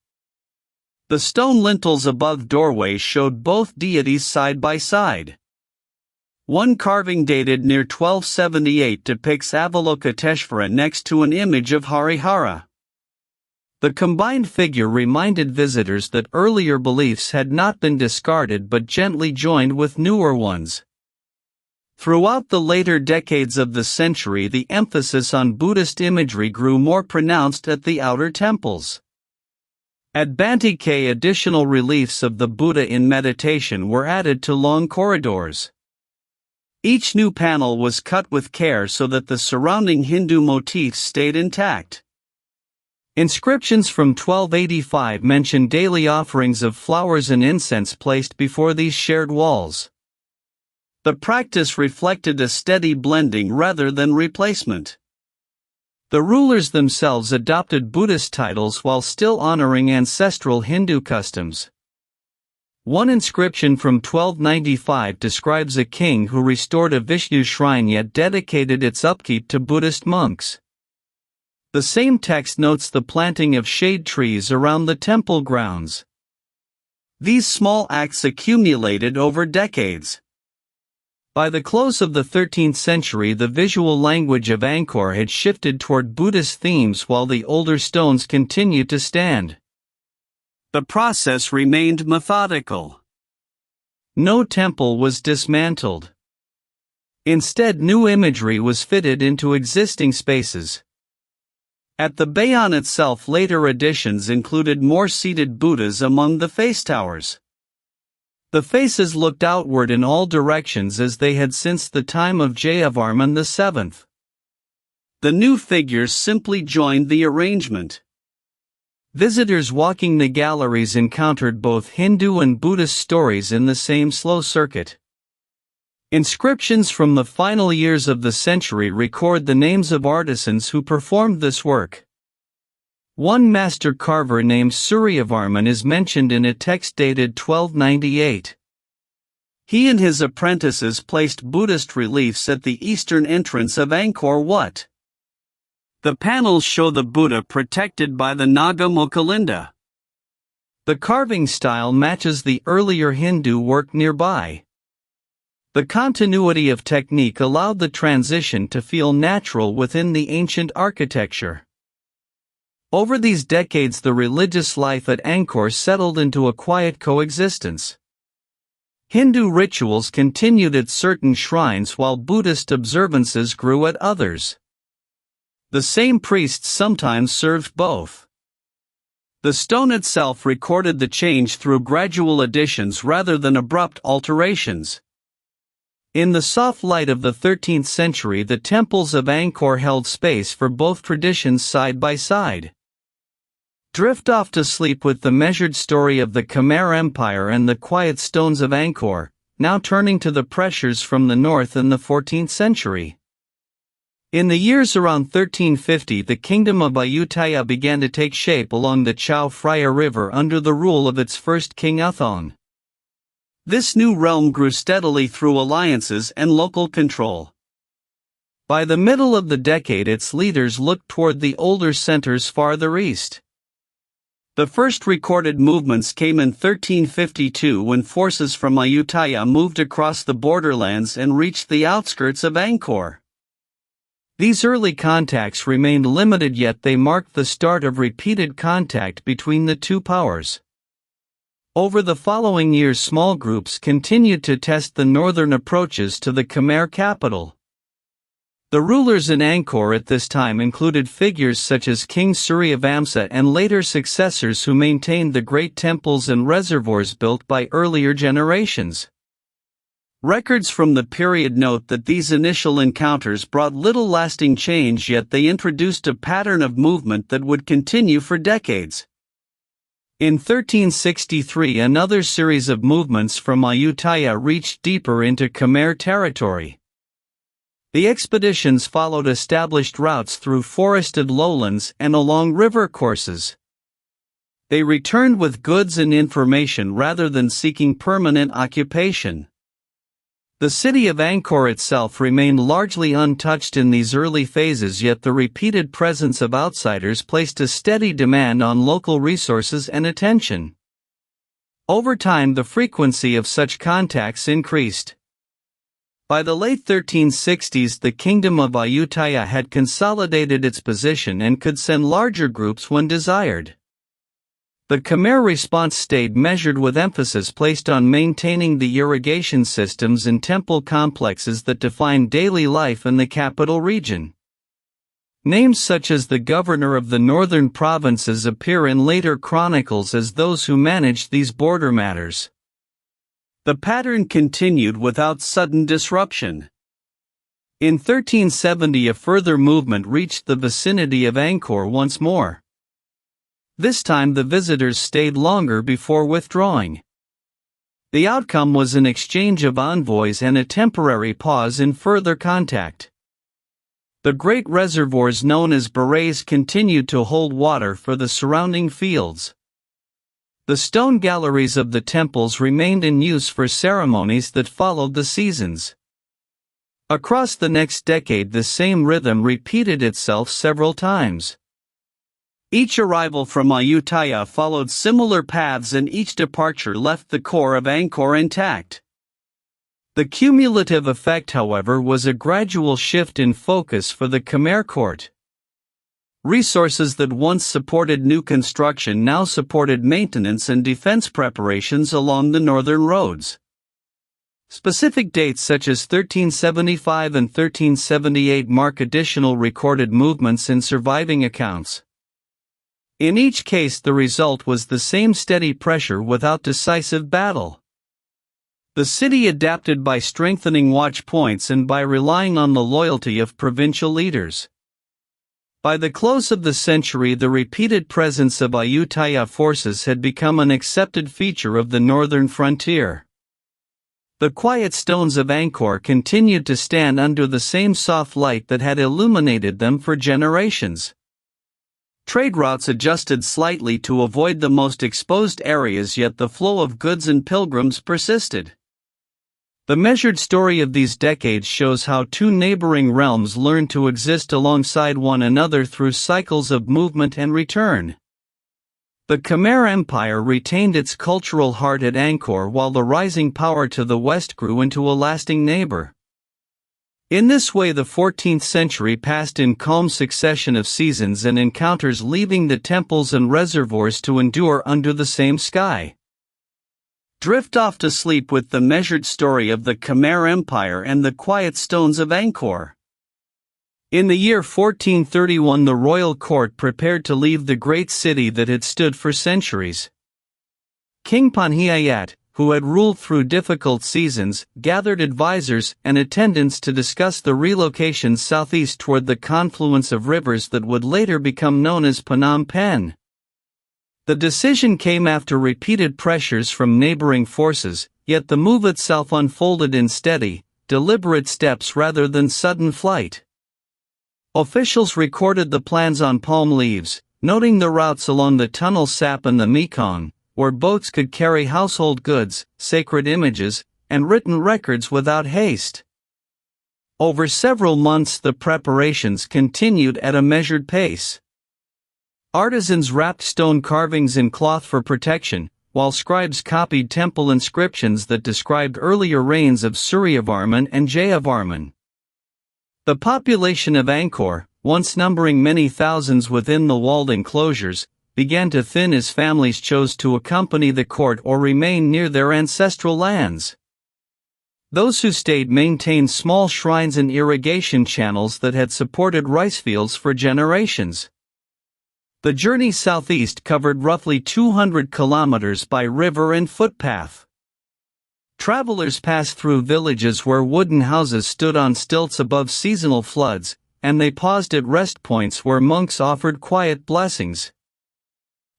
The stone lintels above doorways showed both deities side by side. One carving dated near 1278 depicts Avalokiteshvara next to an image of Harihara. The combined figure reminded visitors that earlier beliefs had not been discarded but gently joined with newer ones. Throughout the later decades of the century, the emphasis on Buddhist imagery grew more pronounced at the outer temples. At Banteay K, additional reliefs of the Buddha in meditation were added to long corridors. Each new panel was cut with care so that the surrounding Hindu motifs stayed intact. Inscriptions from 1285 mention daily offerings of flowers and incense placed before these shared walls. The practice reflected a steady blending rather than replacement. The rulers themselves adopted Buddhist titles while still honoring ancestral Hindu customs. One inscription from 1295 describes a king who restored a Vishnu shrine yet dedicated its upkeep to Buddhist monks. The same text notes the planting of shade trees around the temple grounds. These small acts accumulated over decades. By the close of the 13th century, the visual language of Angkor had shifted toward Buddhist themes while the older stones continued to stand. The process remained methodical. No temple was dismantled. Instead, new imagery was fitted into existing spaces. At the Bayon itself, later additions included more seated Buddhas among the face towers. The faces looked outward in all directions as they had since the time of Jayavarman VII. The new figures simply joined the arrangement. Visitors walking the galleries encountered both Hindu and Buddhist stories in the same slow circuit. Inscriptions from the final years of the century record the names of artisans who performed this work. One master carver named Suryavarman is mentioned in a text dated 1298. He and his apprentices placed Buddhist reliefs at the eastern entrance of Angkor Wat. The panels show the Buddha protected by the Naga Mokalinda. The carving style matches the earlier Hindu work nearby. The continuity of technique allowed the transition to feel natural within the ancient architecture. Over these decades, the religious life at Angkor settled into a quiet coexistence. Hindu rituals continued at certain shrines while Buddhist observances grew at others. The same priests sometimes served both. The stone itself recorded the change through gradual additions rather than abrupt alterations. In the soft light of the 13th century, the temples of Angkor held space for both traditions side by side. Drift off to sleep with the measured story of the Khmer Empire and the quiet stones of Angkor, now turning to the pressures from the north in the 14th century. In the years around 1350, the kingdom of Ayutthaya began to take shape along the Chao Phraya River under the rule of its first king Baphuon. This new realm grew steadily through alliances and local control. By the middle of the decade, its leaders looked toward the older centers farther east. The first recorded movements came in 1352 when forces from Ayutthaya moved across the borderlands and reached the outskirts of Angkor. These early contacts remained limited, yet they marked the start of repeated contact between the two powers. Over the following years, small groups continued to test the northern approaches to the Khmer capital. The rulers in Angkor at this time included figures such as King Suryavarman and later successors who maintained the great temples and reservoirs built by earlier generations. Records from the period note that these initial encounters brought little lasting change, yet they introduced a pattern of movement that would continue for decades. In 1363, another series of movements from Ayutthaya reached deeper into Khmer territory. The expeditions followed established routes through forested lowlands and along river courses. They returned with goods and information rather than seeking permanent occupation. The city of Angkor itself remained largely untouched in these early phases, yet the repeated presence of outsiders placed a steady demand on local resources and attention. Over time, the frequency of such contacts increased. By the late 1360s, the kingdom of Ayutthaya had consolidated its position and could send larger groups when desired. The Khmer response stayed measured, with emphasis placed on maintaining the irrigation systems and temple complexes that defined daily life in the capital region. Names such as the governor of the northern provinces appear in later chronicles as those who managed these border matters. The pattern continued without sudden disruption. In 1370 a further movement reached the vicinity of Angkor once more. This time the visitors stayed longer before withdrawing. The outcome was an exchange of envoys and a temporary pause in further contact. The great reservoirs known as barays continued to hold water for the surrounding fields. The stone galleries of the temples remained in use for ceremonies that followed the seasons. Across the next decade the same rhythm repeated itself several times. Each arrival from Ayutthaya followed similar paths and each departure left the core of Angkor intact. The cumulative effect, however, was a gradual shift in focus for the Khmer court. Resources that once supported new construction now supported maintenance and defense preparations along the northern roads. Specific dates such as 1375 and 1378 mark additional recorded movements in surviving accounts. In each case the result was the same steady pressure without decisive battle. The city adapted by strengthening watch points and by relying on the loyalty of provincial leaders. By the close of the century the repeated presence of Ayutthaya forces had become an accepted feature of the northern frontier. The quiet stones of Angkor continued to stand under the same soft light that had illuminated them for generations. Trade routes adjusted slightly to avoid the most exposed areas, yet the flow of goods and pilgrims persisted. The measured story of these decades shows how two neighboring realms learned to exist alongside one another through cycles of movement and return. The Khmer Empire retained its cultural heart at Angkor while the rising power to the west grew into a lasting neighbor. In this way the 14th century passed in calm succession of seasons and encounters, leaving the temples and reservoirs to endure under the same sky. Drift off to sleep with the measured story of the Khmer Empire and the quiet stones of Angkor. In the year 1431 the royal court prepared to leave the great city that had stood for centuries. King Panhiayat, who had ruled through difficult seasons, gathered advisors and attendants to discuss the relocation southeast toward the confluence of rivers that would later become known as Phnom Penh. The decision came after repeated pressures from neighboring forces, yet the move itself unfolded in steady, deliberate steps rather than sudden flight. Officials recorded the plans on palm leaves, noting the routes along the Tunnel Sap and the Mekong, where boats could carry household goods, sacred images, and written records without haste. Over several months the preparations continued at a measured pace. Artisans wrapped stone carvings in cloth for protection, while scribes copied temple inscriptions that described earlier reigns of Suryavarman and Jayavarman. The population of Angkor, once numbering many thousands within the walled enclosures, began to thin as families chose to accompany the court or remain near their ancestral lands. Those who stayed maintained small shrines and irrigation channels that had supported rice fields for generations. The journey southeast covered roughly 200 kilometers by river and footpath. Travelers passed through villages where wooden houses stood on stilts above seasonal floods, and they paused at rest points where monks offered quiet blessings.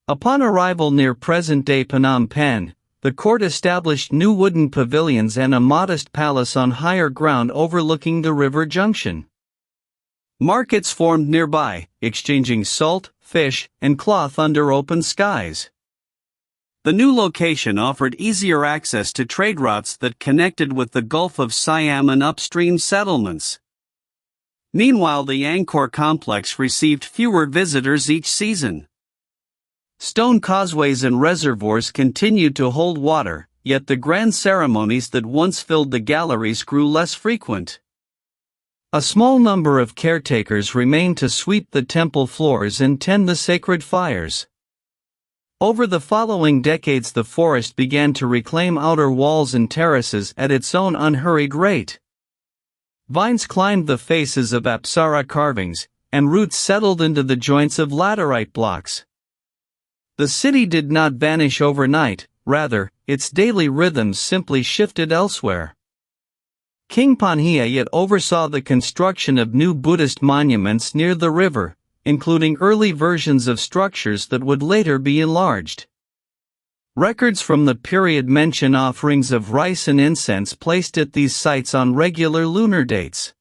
Upon arrival near present-day Phnom Penh, the court established new wooden pavilions and a modest palace on higher ground overlooking the river junction. Markets formed nearby, exchanging salt, fish, and cloth under open skies. The new location offered easier access to trade routes that connected with the Gulf of Siam and upstream settlements. Meanwhile, the Angkor complex received fewer visitors each season. Stone causeways and reservoirs continued to hold water, yet the grand ceremonies that once filled the galleries grew less frequent. A small number of caretakers remained to sweep the temple floors and tend the sacred fires. Over the following decades the forest began to reclaim outer walls and terraces at its own unhurried rate. Vines climbed the faces of apsara carvings, and roots settled into the joints of laterite blocks. The city did not vanish overnight, rather, its daily rhythms simply shifted elsewhere. King Panhia yet oversaw the construction of new Buddhist monuments near the river, including early versions of structures that would later be enlarged. Records from the period mention offerings of rice and incense placed at these sites on regular lunar dates.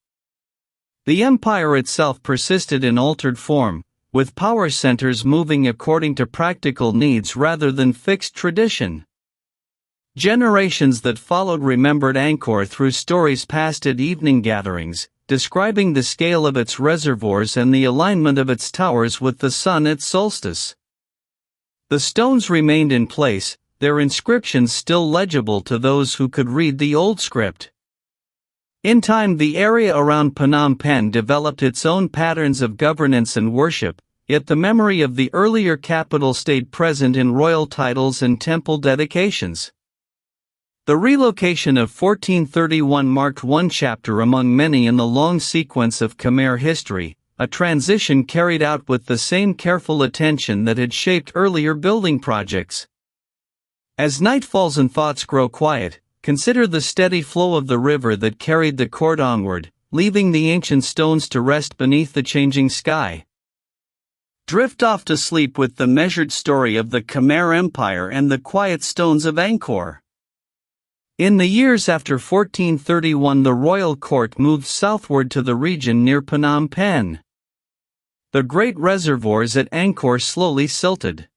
The empire itself persisted in altered form, with power centers moving according to practical needs rather than fixed tradition. Generations that followed remembered Angkor through stories passed at evening gatherings, describing the scale of its reservoirs and the alignment of its towers with the sun at solstice. The stones remained in place, their inscriptions still legible to those who could read the old script. In time, the area around Phnom Penh developed its own patterns of governance and worship, yet the memory of the earlier capital stayed present in royal titles and temple dedications. The relocation of 1431 marked one chapter among many in the long sequence of Khmer history, a transition carried out with the same careful attention that had shaped earlier building projects. As night falls and thoughts grow quiet, consider the steady flow of the river that carried the court onward, leaving the ancient stones to rest beneath the changing sky. Drift off to sleep with the measured story of the Khmer Empire and the quiet stones of Angkor. In the years after 1431, the royal court moved southward to the region near Phnom Penh. The great reservoirs at Angkor slowly silted.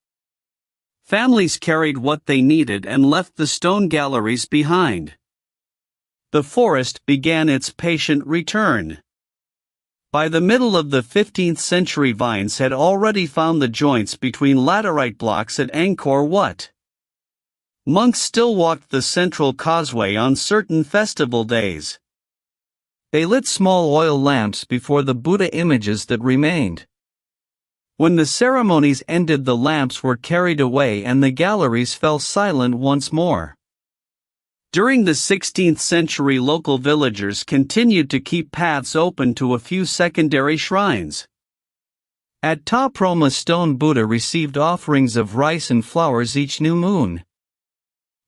Families carried what they needed and left the stone galleries behind. The forest began its patient return. By the middle of the 15th century, vines had already found the joints between laterite blocks at Angkor Wat. Monks still walked the central causeway on certain festival days. They lit small oil lamps before the Buddha images that remained. When the ceremonies ended, the lamps were carried away and the galleries fell silent once more. During the 16th century, local villagers continued to keep paths open to a few secondary shrines. At Ta Prohm, a stone Buddha received offerings of rice and flowers each new moon.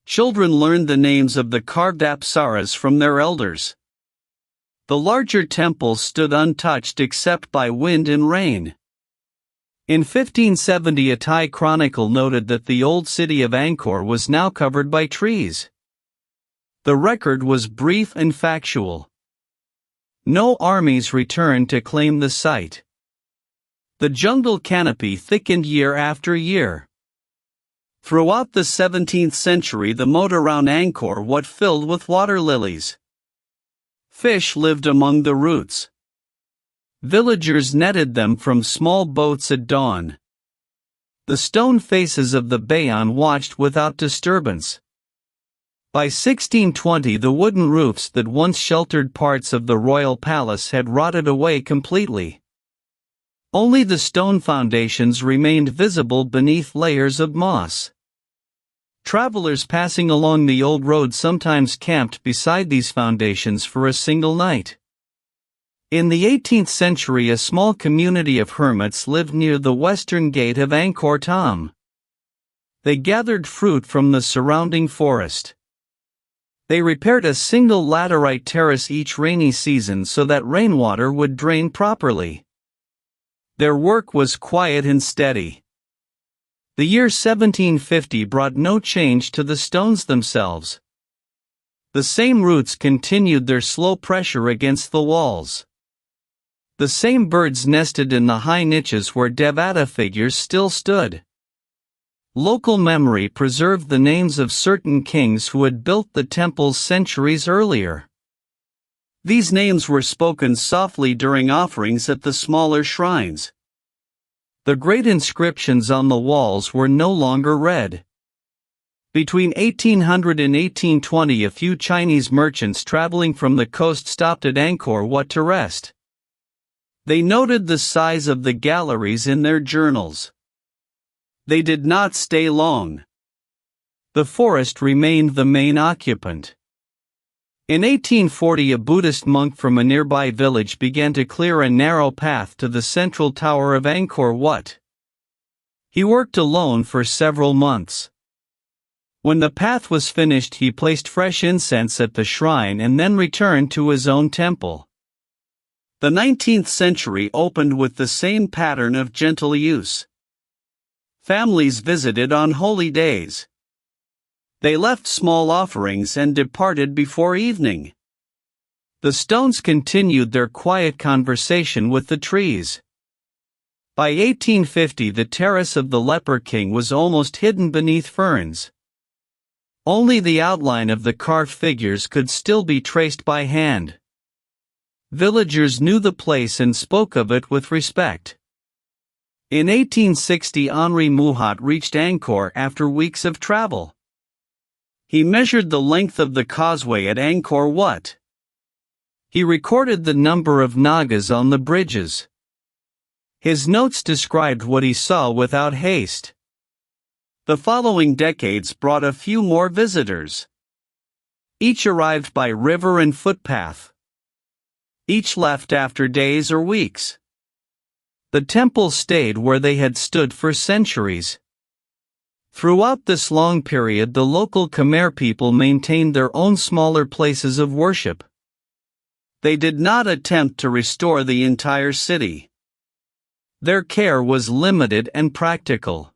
Children learned the names of the carved apsaras from their elders. The larger temples stood untouched except by wind and rain. In 1570, a Thai chronicle noted that the old city of Angkor was now covered by trees. The record was brief and factual. No armies returned to claim the site. The jungle canopy thickened year after year. Throughout the 17th century, the moat around Angkor Wat filled with water lilies. Fish lived among the roots. Villagers netted them from small boats at dawn. The stone faces of the Bayon watched without disturbance. By 1620, the wooden roofs that once sheltered parts of the royal palace had rotted away completely. Only the stone foundations remained visible beneath layers of moss. Travelers passing along the old road sometimes camped beside these foundations for a single night. In the 18th century, a small community of hermits lived near the western gate of Angkor Thom. They gathered fruit from the surrounding forest. They repaired a single laterite terrace each rainy season so that rainwater would drain properly. Their work was quiet and steady. The year 1750 brought no change to the stones themselves. The same roots continued their slow pressure against the walls. The same birds nested in the high niches where Devata figures still stood. Local memory preserved the names of certain kings who had built the temples centuries earlier. These names were spoken softly during offerings at the smaller shrines. The great inscriptions on the walls were no longer read. Between 1800 and 1820, a few Chinese merchants traveling from the coast stopped at Angkor Wat to rest. They noted the size of the galleries in their journals. They did not stay long. The forest remained the main occupant. In 1840, a Buddhist monk from a nearby village began to clear a narrow path to the central tower of Angkor Wat. He worked alone for several months. When the path was finished, he placed fresh incense at the shrine and then returned to his own temple. The 19th century opened with the same pattern of gentle use. Families visited on holy days. They left small offerings and departed before evening. The stones continued their quiet conversation with the trees. By 1850, the terrace of the Leper King was almost hidden beneath ferns. Only the outline of the carved figures could still be traced by hand. Villagers knew the place and spoke of it with respect. In 1860, Henri Mouhot reached Angkor after weeks of travel. He measured the length of the causeway at Angkor Wat. He recorded the number of nagas on the bridges. His notes described what he saw without haste. The following decades brought a few more visitors. Each arrived by river and footpath. Each left after days or weeks. The temples stayed where they had stood for centuries. Throughout this long period, the local Khmer people maintained their own smaller places of worship. They did not attempt to restore the entire city. Their care was limited and practical.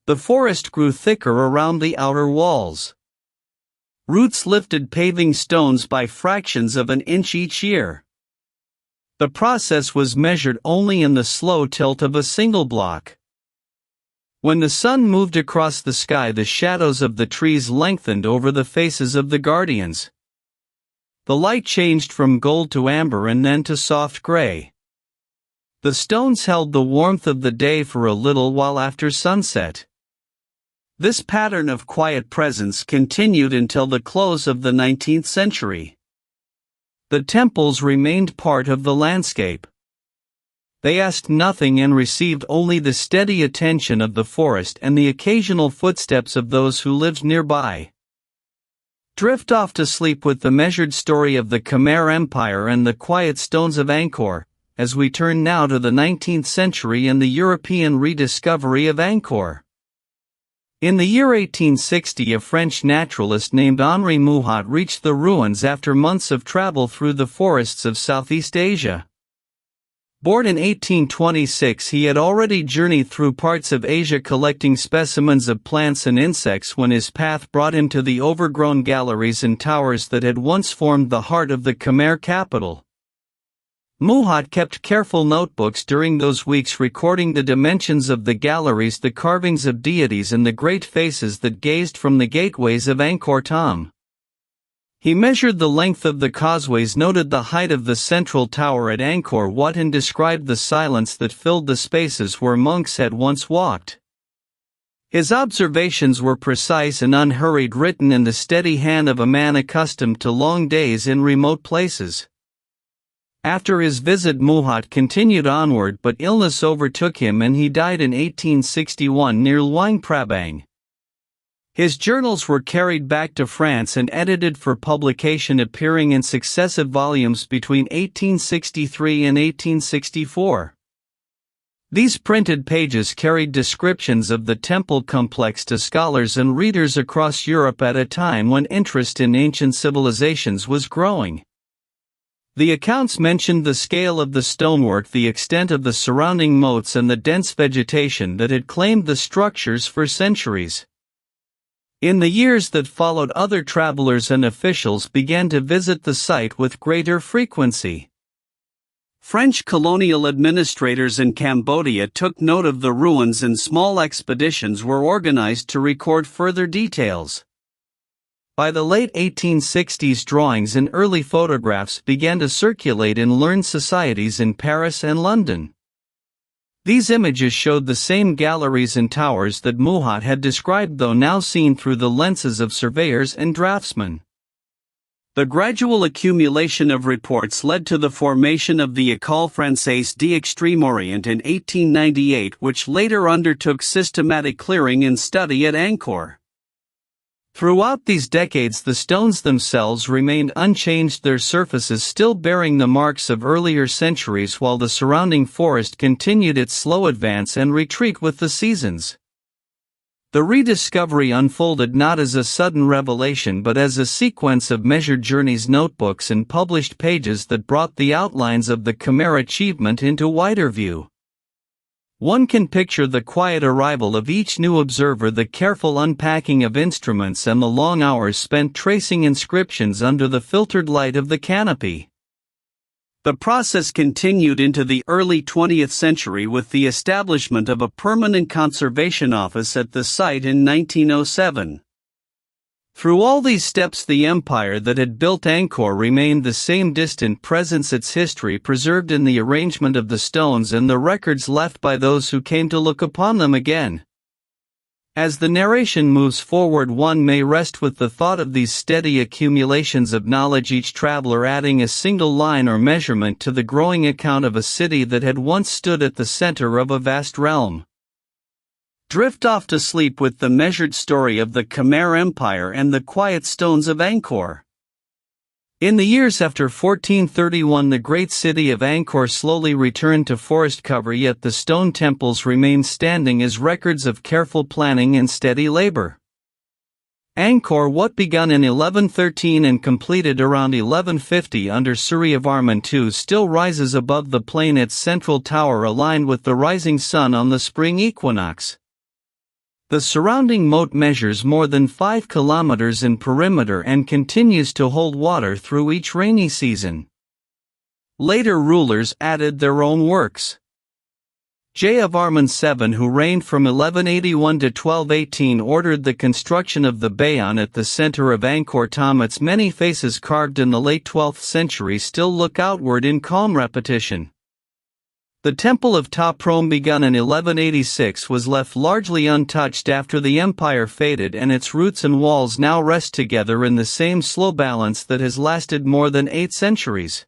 The forest grew thicker around the outer walls. Roots lifted paving stones by fractions of an inch each year. The process was measured only in the slow tilt of a single block. When the sun moved across the sky, the shadows of the trees lengthened over the faces of the guardians. The light changed from gold to amber and then to soft gray. The stones held the warmth of the day for a little while after sunset. This pattern of quiet presence continued until the close of the 19th century. The temples remained part of the landscape. They asked nothing and received only the steady attention of the forest and the occasional footsteps of those who lived nearby. Drift off to sleep with the measured story of the Khmer Empire and the quiet stones of Angkor, as we turn now to the 19th century and the European rediscovery of Angkor. In the year 1860, a French naturalist named Henri Mouhot reached the ruins after months of travel through the forests of Southeast Asia. Born in 1826, he had already journeyed through parts of Asia collecting specimens of plants and insects when his path brought him to the overgrown galleries and towers that had once formed the heart of the Khmer capital. Mouhot kept careful notebooks during those weeks, recording the dimensions of the galleries, the carvings of deities, and the great faces that gazed from the gateways of Angkor Thom. He measured the length of the causeways, noted the height of the central tower at Angkor Wat, and described the silence that filled the spaces where monks had once walked. His observations were precise and unhurried, written in the steady hand of a man accustomed to long days in remote places. After his visit, Mouhot continued onward, but illness overtook him and he died in 1861 near Luang Prabang. His journals were carried back to France and edited for publication, appearing in successive volumes between 1863 and 1864. These printed pages carried descriptions of the temple complex to scholars and readers across Europe at a time when interest in ancient civilizations was growing. The accounts mentioned the scale of the stonework, the extent of the surrounding moats, and the dense vegetation that had claimed the structures for centuries. In the years that followed, other travelers and officials began to visit the site with greater frequency. French colonial administrators in Cambodia took note of the ruins, and small expeditions were organized to record further details. By the late 1860s, drawings and early photographs began to circulate in learned societies in Paris and London. These images showed the same galleries and towers that Mouhot had described, though now seen through the lenses of surveyors and draftsmen. The gradual accumulation of reports led to the formation of the École Française d'Extrême-Orient in 1898, which later undertook systematic clearing and study at Angkor. Throughout these decades, the stones themselves remained unchanged, their surfaces still bearing the marks of earlier centuries, while the surrounding forest continued its slow advance and retreat with the seasons. The rediscovery unfolded not as a sudden revelation but as a sequence of measured journeys, notebooks and published pages that brought the outlines of the Khmer achievement into wider view. One can picture the quiet arrival of each new observer, the careful unpacking of instruments and the long hours spent tracing inscriptions under the filtered light of the canopy. The process continued into the early 20th century with the establishment of a permanent conservation office at the site in 1907. Through all these steps, the empire that had built Angkor remained the same distant presence, its history preserved in the arrangement of the stones and the records left by those who came to look upon them again. As the narration moves forward, one may rest with the thought of these steady accumulations of knowledge, each traveler adding a single line or measurement to the growing account of a city that had once stood at the center of a vast realm. Drift off to sleep with the measured story of the Khmer Empire and the quiet stones of Angkor. In the years after 1431, the great city of Angkor slowly returned to forest cover, yet the stone temples remained standing as records of careful planning and steady labor. Angkor Wat, begun in 1113 and completed around 1150 under Suryavarman II, still rises above the plain, its central tower aligned with the rising sun on the spring equinox. The surrounding moat measures more than 5 kilometers in perimeter and continues to hold water through each rainy season. Later rulers added their own works. Yasovarman II, who reigned from 1181 to 1218, ordered the construction of the Bayon at the center of Angkor Thom. Its many faces, carved in the late 12th century, still look outward in calm repetition. The Temple of Ta Prohm, begun in 1186, was left largely untouched after the empire faded, and its roots and walls now rest together in the same slow balance that has lasted more than 8 centuries.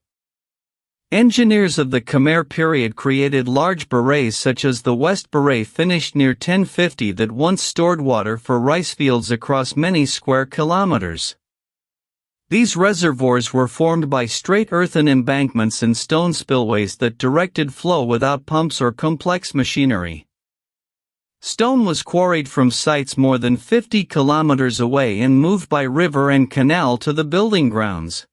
Engineers of the Khmer period created large barrays such as the West Barray, finished near 1050, that once stored water for rice fields across many square kilometers. These reservoirs were formed by straight earthen embankments and stone spillways that directed flow without pumps or complex machinery. Stone was quarried from sites more than 50 kilometers away and moved by river and canal to the building grounds.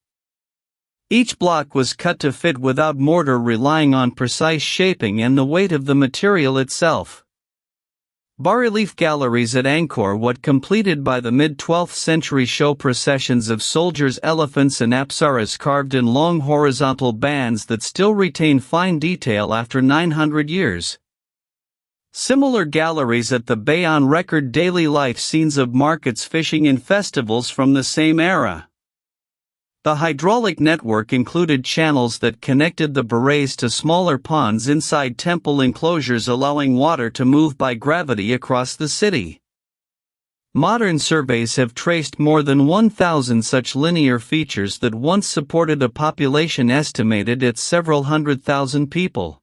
Each block was cut to fit without mortar, relying on precise shaping and the weight of the material itself. Bas-relief galleries at Angkor Wat, completed by the mid-12th century, show processions of soldiers, elephants and apsaras carved in long horizontal bands that still retain fine detail after 900 years. Similar galleries at the Bayon record daily life scenes of markets, fishing and festivals from the same era. The hydraulic network included channels that connected the barrays to smaller ponds inside temple enclosures, allowing water to move by gravity across the city. Modern surveys have traced more than 1,000 such linear features that once supported a population estimated at several 100,000 people.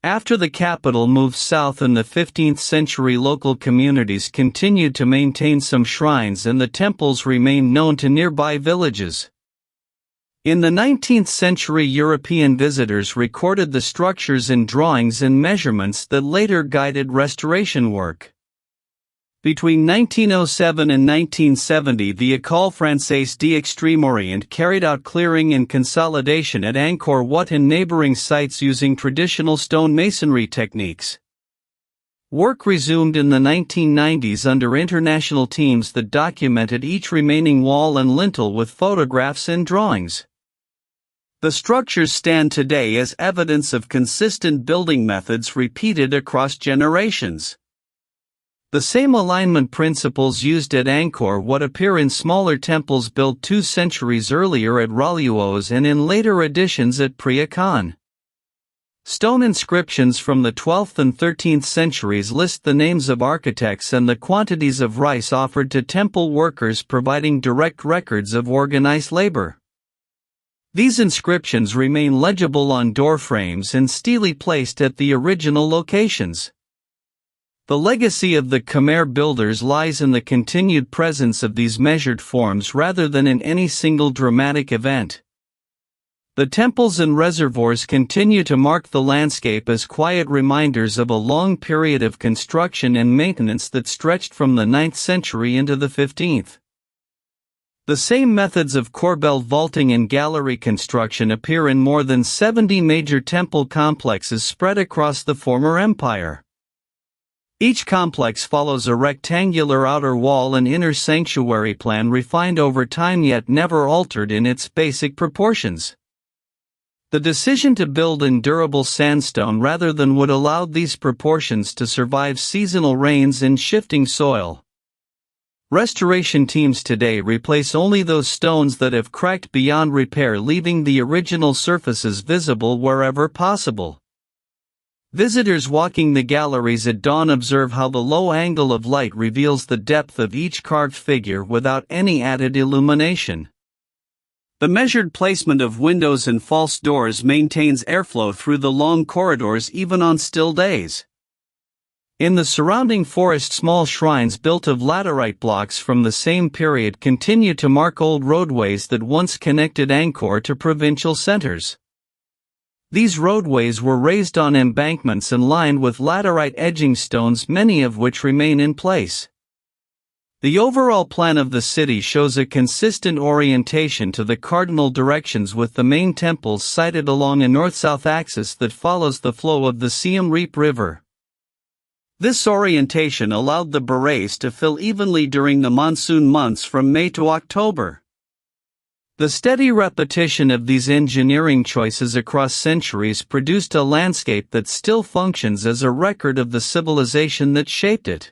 After the capital moved south in the 15th century, local communities continued to maintain some shrines and the temples remained known to nearby villages. In the 19th century, European visitors recorded the structures in drawings and measurements that later guided restoration work. Between 1907 and 1970, the École Française d'Extrême-Orient carried out clearing and consolidation at Angkor Wat and neighboring sites using traditional stone masonry techniques. Work resumed in the 1990s under international teams that documented each remaining wall and lintel with photographs and drawings. The structures stand today as evidence of consistent building methods repeated across generations. The same alignment principles used at Angkor Wat appear in smaller temples built 2 centuries earlier at Raluos and in later editions at Preah Khan. Stone inscriptions from the 12th and 13th centuries list the names of architects and the quantities of rice offered to temple workers, providing direct records of organized labor. These inscriptions remain legible on door frames and stele placed at the original locations. The legacy of the Khmer builders lies in the continued presence of these measured forms rather than in any single dramatic event. The temples and reservoirs continue to mark the landscape as quiet reminders of a long period of construction and maintenance that stretched from the 9th century into the 15th. The same methods of corbel vaulting and gallery construction appear in more than 70 major temple complexes spread across the former empire. Each complex follows a rectangular outer wall and inner sanctuary plan refined over time yet never altered in its basic proportions. The decision to build in durable sandstone rather than wood allowed these proportions to survive seasonal rains and shifting soil. Restoration teams today replace only those stones that have cracked beyond repair, leaving the original surfaces visible wherever possible. Visitors walking the galleries at dawn observe how the low angle of light reveals the depth of each carved figure without any added illumination. The measured placement of windows and false doors maintains airflow through the long corridors even on still days. In the surrounding forest, small shrines built of laterite blocks from the same period continue to mark old roadways that once connected Angkor to provincial centers. These roadways were raised on embankments and lined with laterite edging stones, many of which remain in place. The overall plan of the city shows a consistent orientation to the cardinal directions, with the main temples sited along a north-south axis that follows the flow of the Siem Reap River. This orientation allowed the barays to fill evenly during the monsoon months from May to October. The steady repetition of these engineering choices across centuries produced a landscape that still functions as a record of the civilization that shaped it.